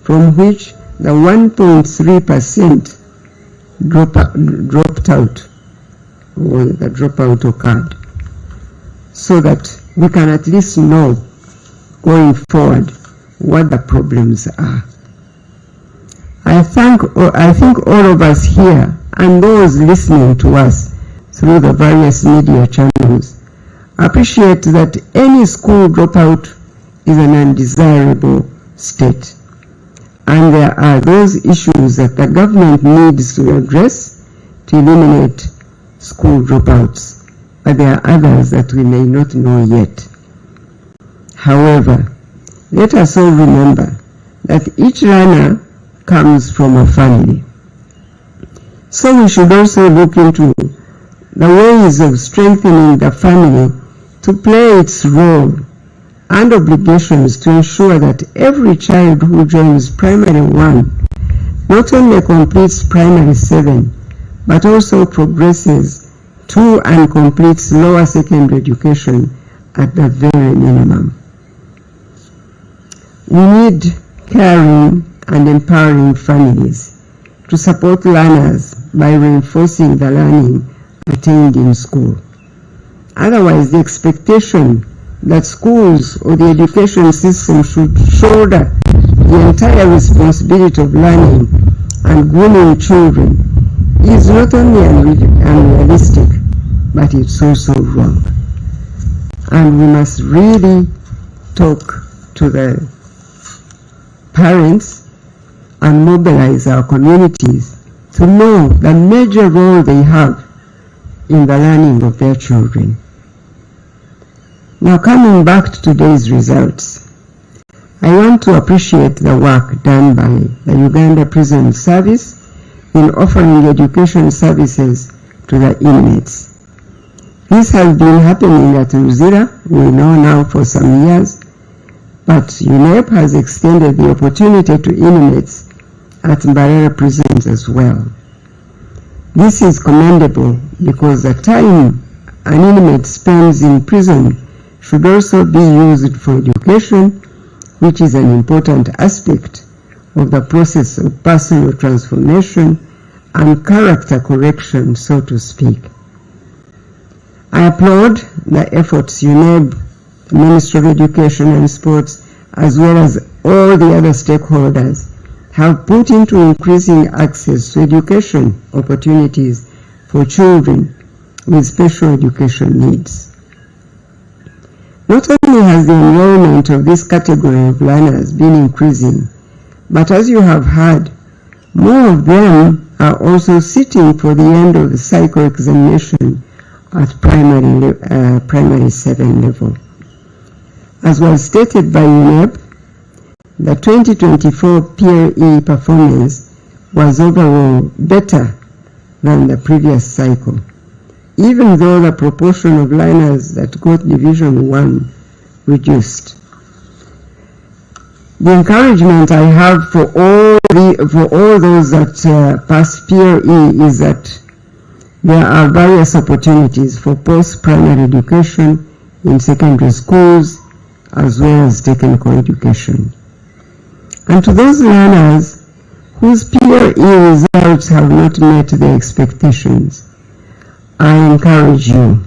from which the 1.3% dropped out, or the dropout occurred, so that we can at least know going forward what the problems are. I think all of us here and those listening to us through the various media channels appreciate that any school dropout is an undesirable state, and there are those issues that the government needs to address to eliminate school dropouts, but there are others that we may not know yet. However, let us all remember that each learner comes from a family. So we should also look into the ways of strengthening the family to play its role and obligations to ensure that every child who joins primary 1 not only completes primary 7, but also progresses to and completes lower secondary education at the very minimum. We need caring and empowering families to support learners by reinforcing the learning attained in school. Otherwise, the expectation that schools or the education system should shoulder the entire responsibility of learning and grooming children is not only unrealistic, but it's also wrong. And we must really talk to the parents and mobilize our communities to know the major role they have in the learning of their children. Now, coming back to today's results, I want to appreciate the work done by the Uganda Prison Service in offering education services to the inmates. This has been happening at Ruzira, we know now, for some years, but UNEP has extended the opportunity to inmates at Mbarara prisons as well. This is commendable because the time an inmate spends in prison should also be used for education, which is an important aspect of the process of personal transformation and character correction, so to speak. I applaud the efforts UNEB, the Ministry of Education and Sports, as well as all the other stakeholders have put into increasing access to education opportunities for children with special education needs. Not only has the enrollment of this category of learners been increasing, but as you have heard, more of them are also sitting for the end of the cycle examination at primary 7 level. As was stated by UNEB, the 2024 PLE performance was overall better than the previous cycle, even though the proportion of learners that got Division 1 reduced. The encouragement I have for all those that pass PLE is that there are various opportunities for post-primary education in secondary schools as well as technical education. And to those learners whose PLE results have not met their expectations, I encourage you,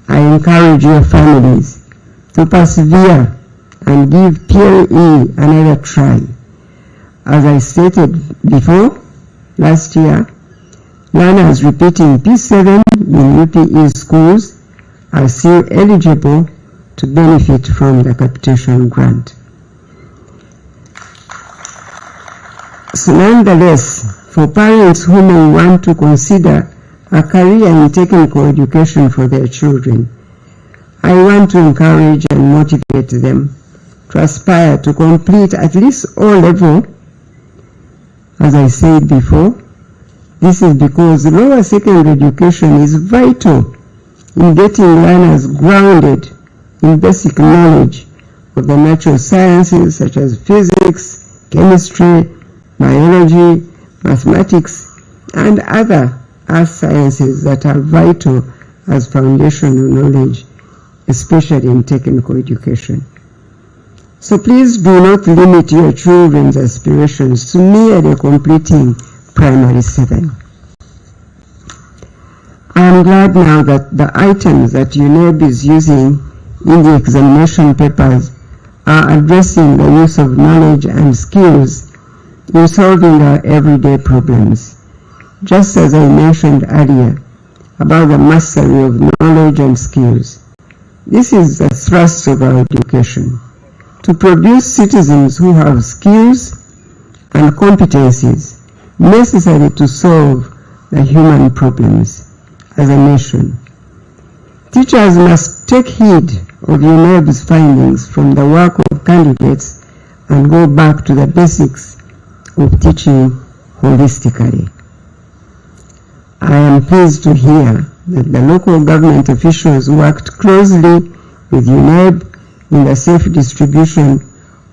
I encourage your families to persevere and give PLE another try. As I stated before, last year, learners repeating P7 in UPE schools are still eligible to benefit from the capitation grant. So nonetheless, for parents who may want to consider a career in technical education for their children, I want to encourage and motivate them to aspire to complete at least O-level. As I said before, this is because lower secondary education is vital in getting learners grounded in basic knowledge of the natural sciences such as physics, chemistry, biology, mathematics, and other earth sciences that are vital as foundational knowledge, especially in technical education. So please do not limit your children's aspirations to merely completing primary 7. I am glad now that the items that UNEB is using in the examination papers are addressing the use of knowledge and skills in solving our everyday problems. Just as I mentioned earlier about the mastery of knowledge and skills, this is the thrust of our education, to produce citizens who have skills and competencies necessary to solve the human problems as a nation. Teachers must take heed of UNEB's findings from the work of candidates and go back to the basics of teaching holistically. I am pleased to hear that the local government officials worked closely with UNEB in the safe distribution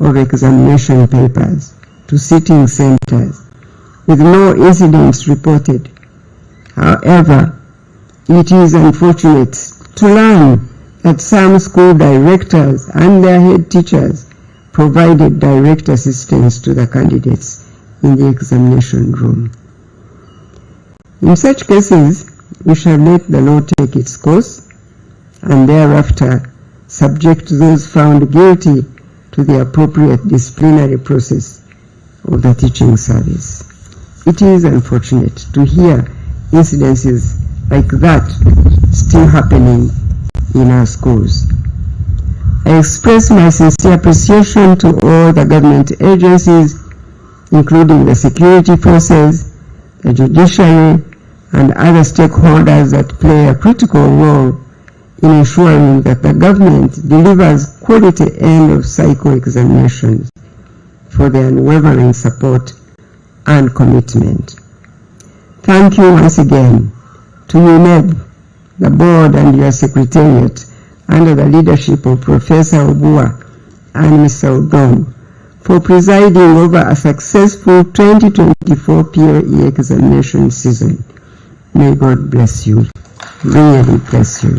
of examination papers to sitting centers, with no incidents reported. However, it is unfortunate to learn that some school directors and their head teachers provided direct assistance to the candidates in the examination room. In such cases, we shall let the law take its course and thereafter subject those found guilty to the appropriate disciplinary process of the teaching service. It is unfortunate to hear incidences like that still happening in our schools. I express my sincere appreciation to all the government agencies, including the security forces, the judiciary, and other stakeholders that play a critical role in ensuring that the government delivers quality end-of-cycle examinations for their unwavering support and commitment. Thank you once again to UNEB, the board and your secretariat under the leadership of Professor Obua and Mr. Odong for presiding over a successful 2024 PLE examination season. May God bless you, really bless you.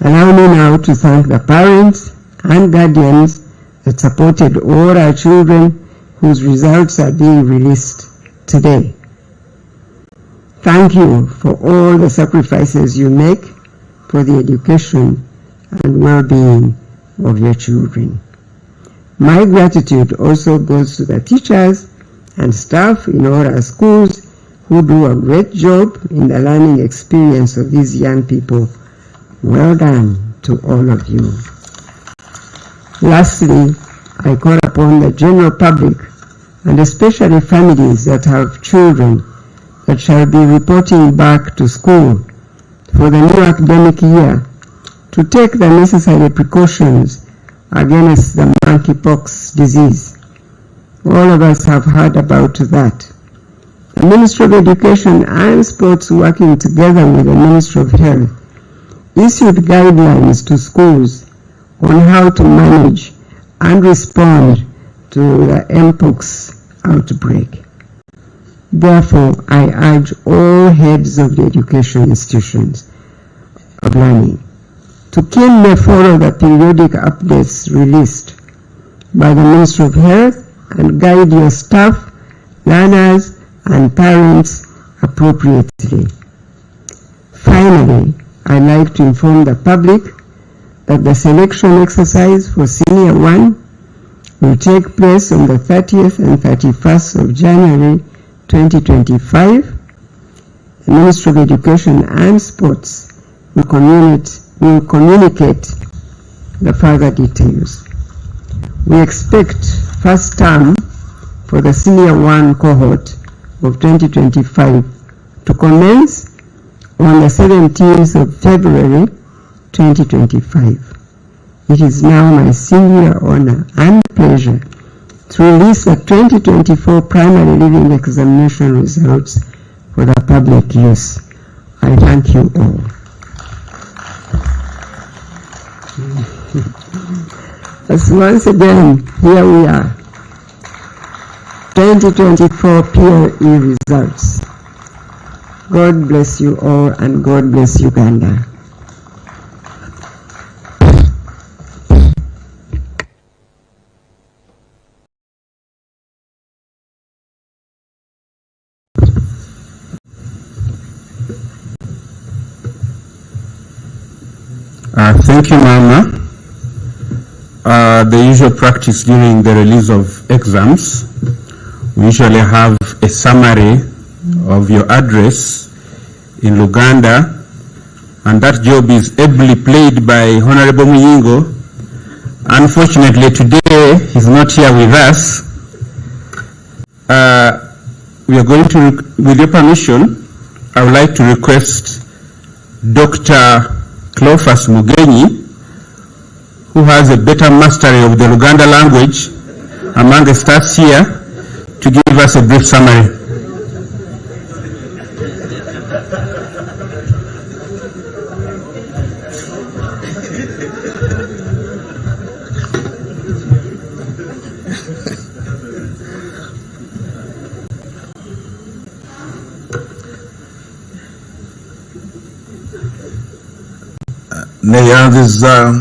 Allow me now to thank the parents and guardians that supported all our children whose results are being released today. Thank you for all the sacrifices you make for the education and well-being of your children. My gratitude also goes to the teachers and staff in all our schools who do a great job in the learning experience of these young people. Well done to all of you. Lastly, I call upon the general public and especially families that have children that shall be reporting back to school for the new academic year to take the necessary precautions against the monkeypox disease. All of us have heard about that. The Ministry of Education and Sports, working together with the Ministry of Health, issued guidelines to schools on how to manage and respond to the mpox outbreak. Therefore, I urge all heads of the education institutions of learning to keenly follow the periodic updates released by the Ministry of Health and guide your staff, learners, and parents appropriately. Finally, I'd like to inform the public that the selection exercise for Senior 1 will take place on the 30th and 31st of January 2025. The Ministry of Education and Sports will communicate the further details. We expect first term for the Senior 1 cohort of 2025 to commence on the 17th of February 2025. It is now my singular honor and pleasure to release the 2024 primary living examination results for the public use. I thank you all. As once again, here we are, 2024 PLE results. God bless you all and God bless Uganda. Thank you, Mama. The usual practice during the release of exams, we usually have a summary of your address in Uganda, and that job is ably played by Honorable Muyingo. Unfortunately, today he's not here with us. We are going to, with your permission, I would like to request Dr. Cleophas Mugenyi, who has a better mastery of the Luganda language among the staffs here, to give us a brief summary. Neyanziza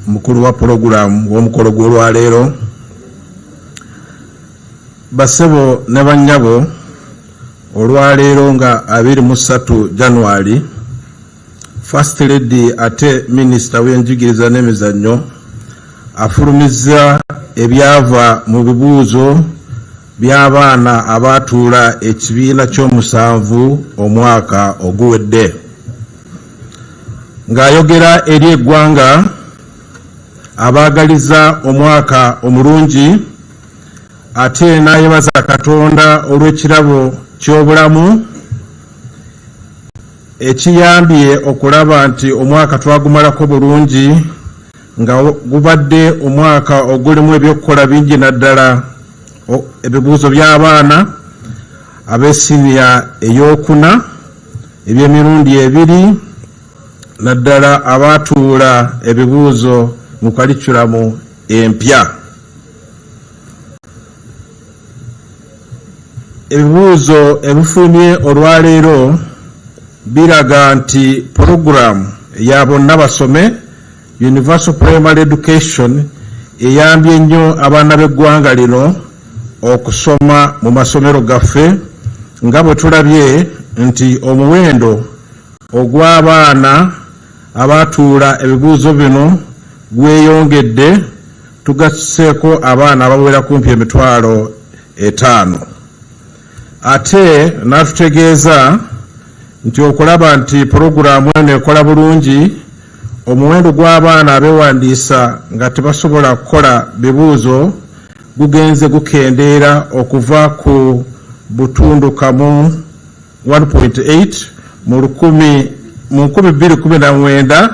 mukuru wa program w'omukolo gw'olwaleero, basebo ne bannyabo, olwaleero nga 23 January, First Lady ate Minister w'enjigiriza n'emizannyo afulumizza ebyava mu bibuuzo by'abaana abaatuula ekibiina ky'omusanvu omwaka oguwedde. Ng'ayogera eri eggwanga abaagaliza omwaka omulungi, ate n'ayebaza Katonda olw'ekirabo ky'obulamu ekiyambye okulaba nti omwaka twagumalako bulungi, nga gubadde omwaka ogulimu ebyokukola bingi naddala ebibuuzo by'abaana ab'essiniya ey'okuna eby'emirundi ebiri, naddala abaatuula ebibuuzo mu kalikulamu empya. Ebibuuzo ebifulumye olwaleero biraga nti program ya bonna basome Universal Primary Education eyambye nnyo abaana b'eggwanga lino okusoma mu masomero gaffe, nga bwe tulabye nti omuwendo ogw'abaana abaatuula ebibuuzo bino gweyongedde, tugasseeko abaana abawera kumpi 5,000. Ate n'atutegeeza nti okulaba nti puroguramu eno ekola bulungi, omuwendo gw'abaana abeewandiisa nga tebasobola kukola bibuuzo gugenze gukendeera okuva ku butundu kamu 1.8 mu 2019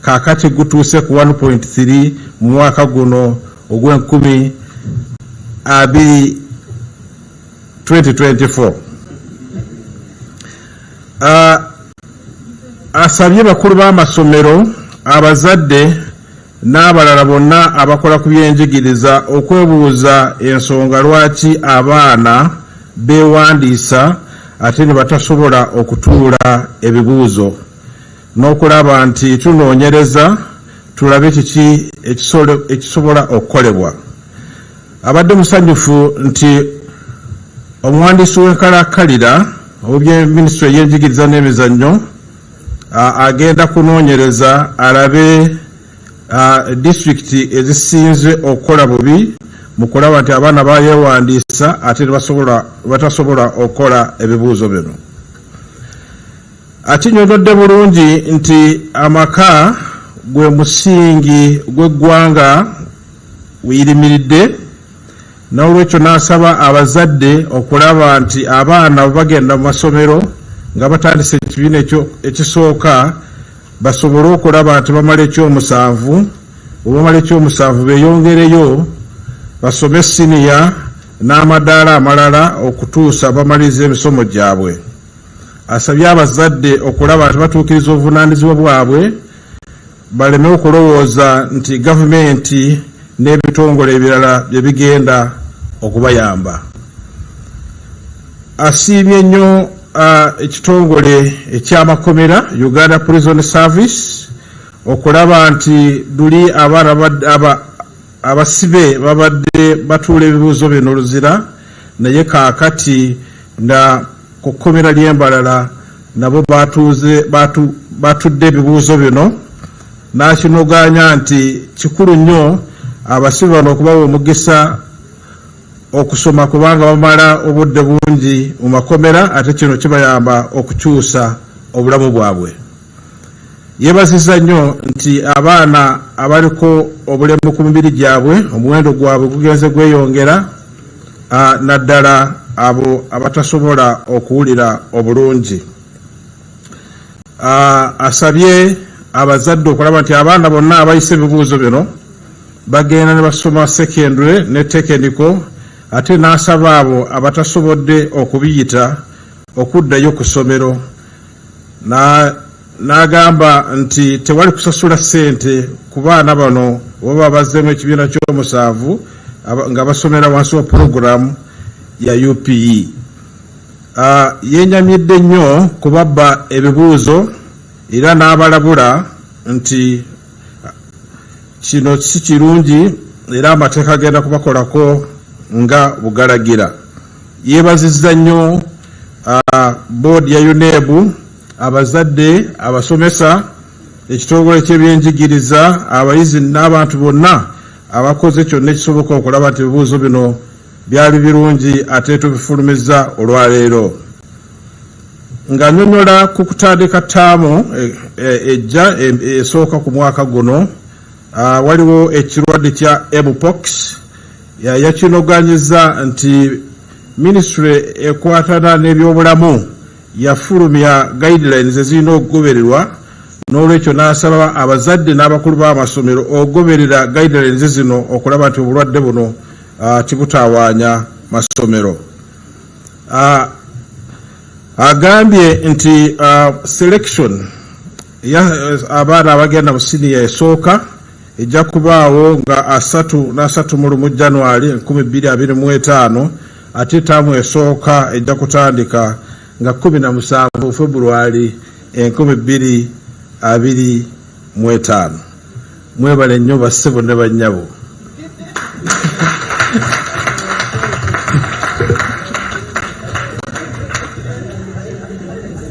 kakati gutuuse ku 1.3 mu mwaka guno ogw'enkumi 2024. Asabye bakulu b'amasomero, abazadde n'abalala bonna abakola ku byenjigiriza okwebuuza ensonga lwaki abaana beewandiisa ate ne batasobola okutuula ebibuuzo, n'okulaba nti tunoonyereza tulabe kiki ekisobola okukolebwa. Abadde musanyufu nti omuwandiisi w'enkalakkalira ow'ebyeminisitule y'enjigiriza n'emizannyo agenda kunoonyereza alabe disitulikiti ezisinze okukola bubi mu kulaba nti abaana bayewandiisa ate batasobola okukola ebibuuzo bino. Akinyonyodde bulungi nti amaka gwe musingi gw'eggwanga wiyirimiridde, n'olwekyo n'asaba abazadde okulaba nti abaana bwe bagenda mu masomero nga batandise ekibiina ekisooka basobole okulaba nti bamala ekyomusanvu, bwe bamala ekyomusanvu beeyongereyo basome siniya n'amadaala amalala okutuusa bamaliza emisomo gyabwe. Asabye abazadde okulaba nti batuukiriza obuvunaanyizibwa bwabwe, baleme okulowooza nti gavumenti n'ebitongole ebirala bye bigenda okubayamba. Asiimye nnyo ekitongole eky'amakomera Uganda Prison Service okulaba nti luli abaana abasibe babadde batuula ebibuuzo bino luzira, naye kaakati na ku kkomera ly'Embalala nabo batudde ebibuuzo bino, n'akinoganya nti kikulu nnyo abasibe bano okubawa omugisa okusoma kubanga bamala obudde bungi mu makomera, ate kino kibayamba okukyusa obulamu bwabwe. Yeebazizza nnyo nti abaana abaliko obulemu ku mibiri gyabwe omuwendo gwabwe gugenze gweyongera, naddala abo abatasobola okuwulira obulungi. Asabye abazadde okulaba nti abaana bonna abayise ebibuuzo bino bagenda ne basoma secondary ne technical, ate n'asaba abo abatasobodde okubiyita okuddayo ku ssomero. N'agamba nti tewali kusasula ssente ku baana bano baba bazzeemu ekibiina ky'omusanvu nga basomera wansi wa puroguramu ya UPE. Yenyamidde nnyo kubabba ebibuuzo era n'abalabula nti kino si kirungi era amateeka agenda kubakolako nga bugalagira. Yeebazizza nnyo boodi ya UNEB, abazadde, abasomesa, ekitongole ky'ebyenjigiriza, abayizi n'abantu bonna abakoze kyonna ekisoboka okulaba nti ebibuuzo bino byali birungi ate tubifulumizza olwaleero. Nga nnyonnyola ku kutandika ttaamu ejja esooka ku mwaka guno, waliwo ekirwadde kya mpox. Yakinoganyizza nti minisitule ekwatana n'ebyobulamu yafulumya guidelines ezirina okugobererwa, n'olwekyo n'asaba abazadde n'abakulu b'amasomero okugoberera guidelines zino okulaba nti obulwadde buno tibutaawaanya masomero. Agambye nti selection abaana abagenda mu siniya esooka ejja kubaawo nga 31 January 2025, ate ttaamu esooka ejja kutandika nga 17 February 2025. Mwebale nnyo bassebo ne bannyabo.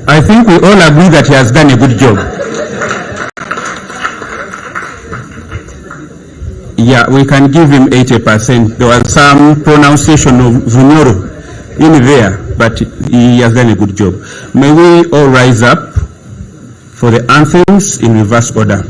I think we all agree that he has done a good job. Yeah, we can give him 80%. There was some pronunciation of Vunyoro in there, but he has done a good job. May we all rise up for the anthems in reverse order.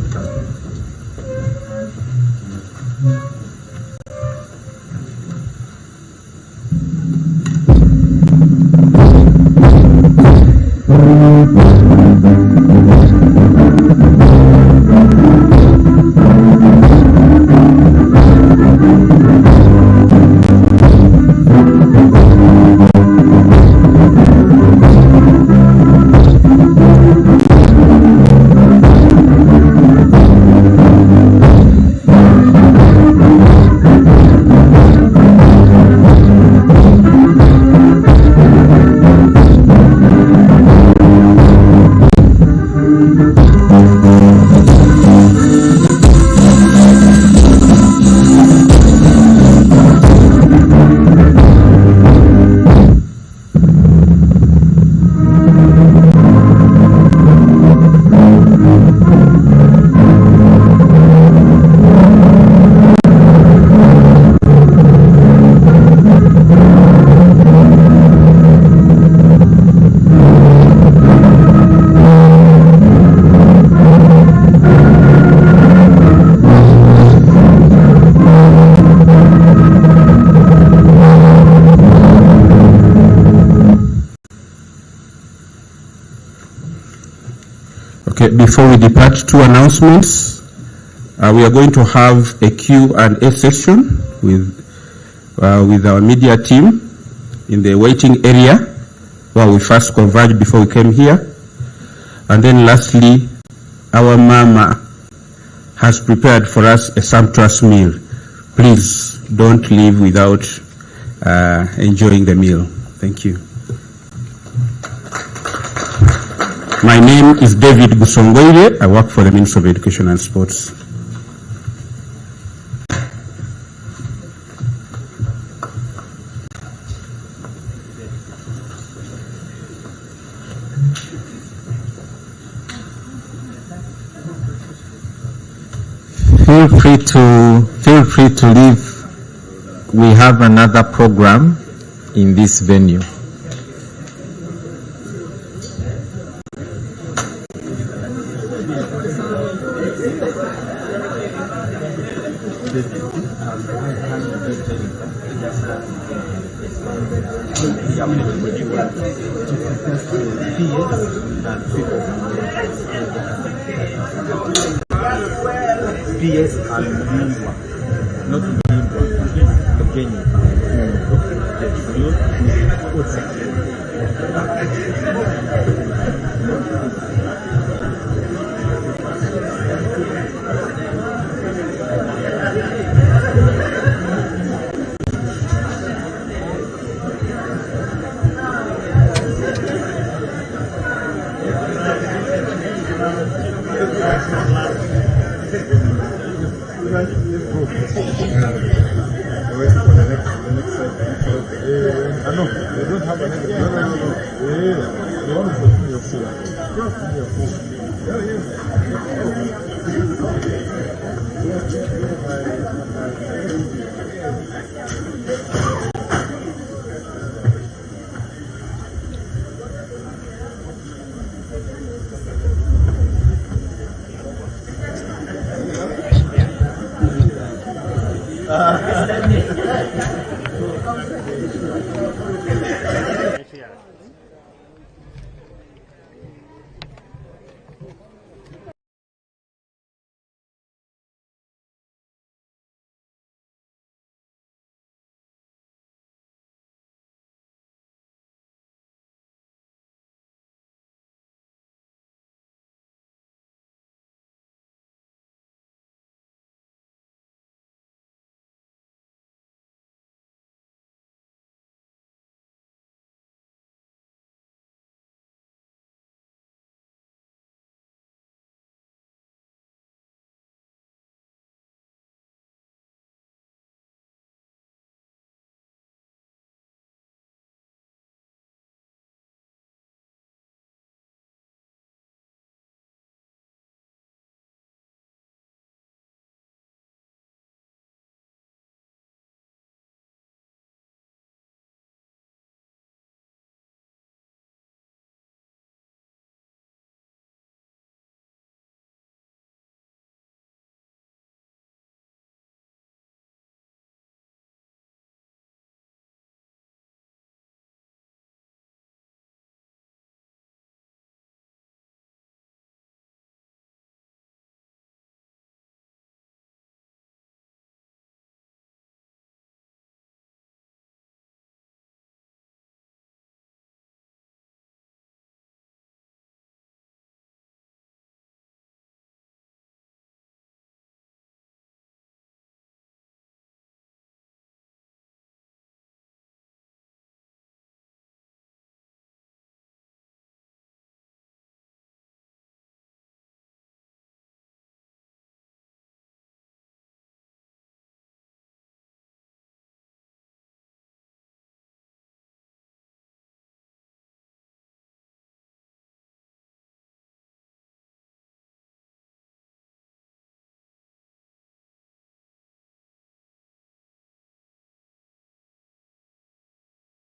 Okay, before we depart, two announcements. We are going to have a Q&A session with our media team in the waiting area where we first converged before we came here. And then lastly, our mama has prepared for us a sumptuous meal. Please don't leave without enjoying the meal. Thank you. My name is David Busongoire. I work for the Ministry of Education and Sports. Feel free to leave. We have another program in this venue. PS alimbwa, not kuimbwa, Kenya.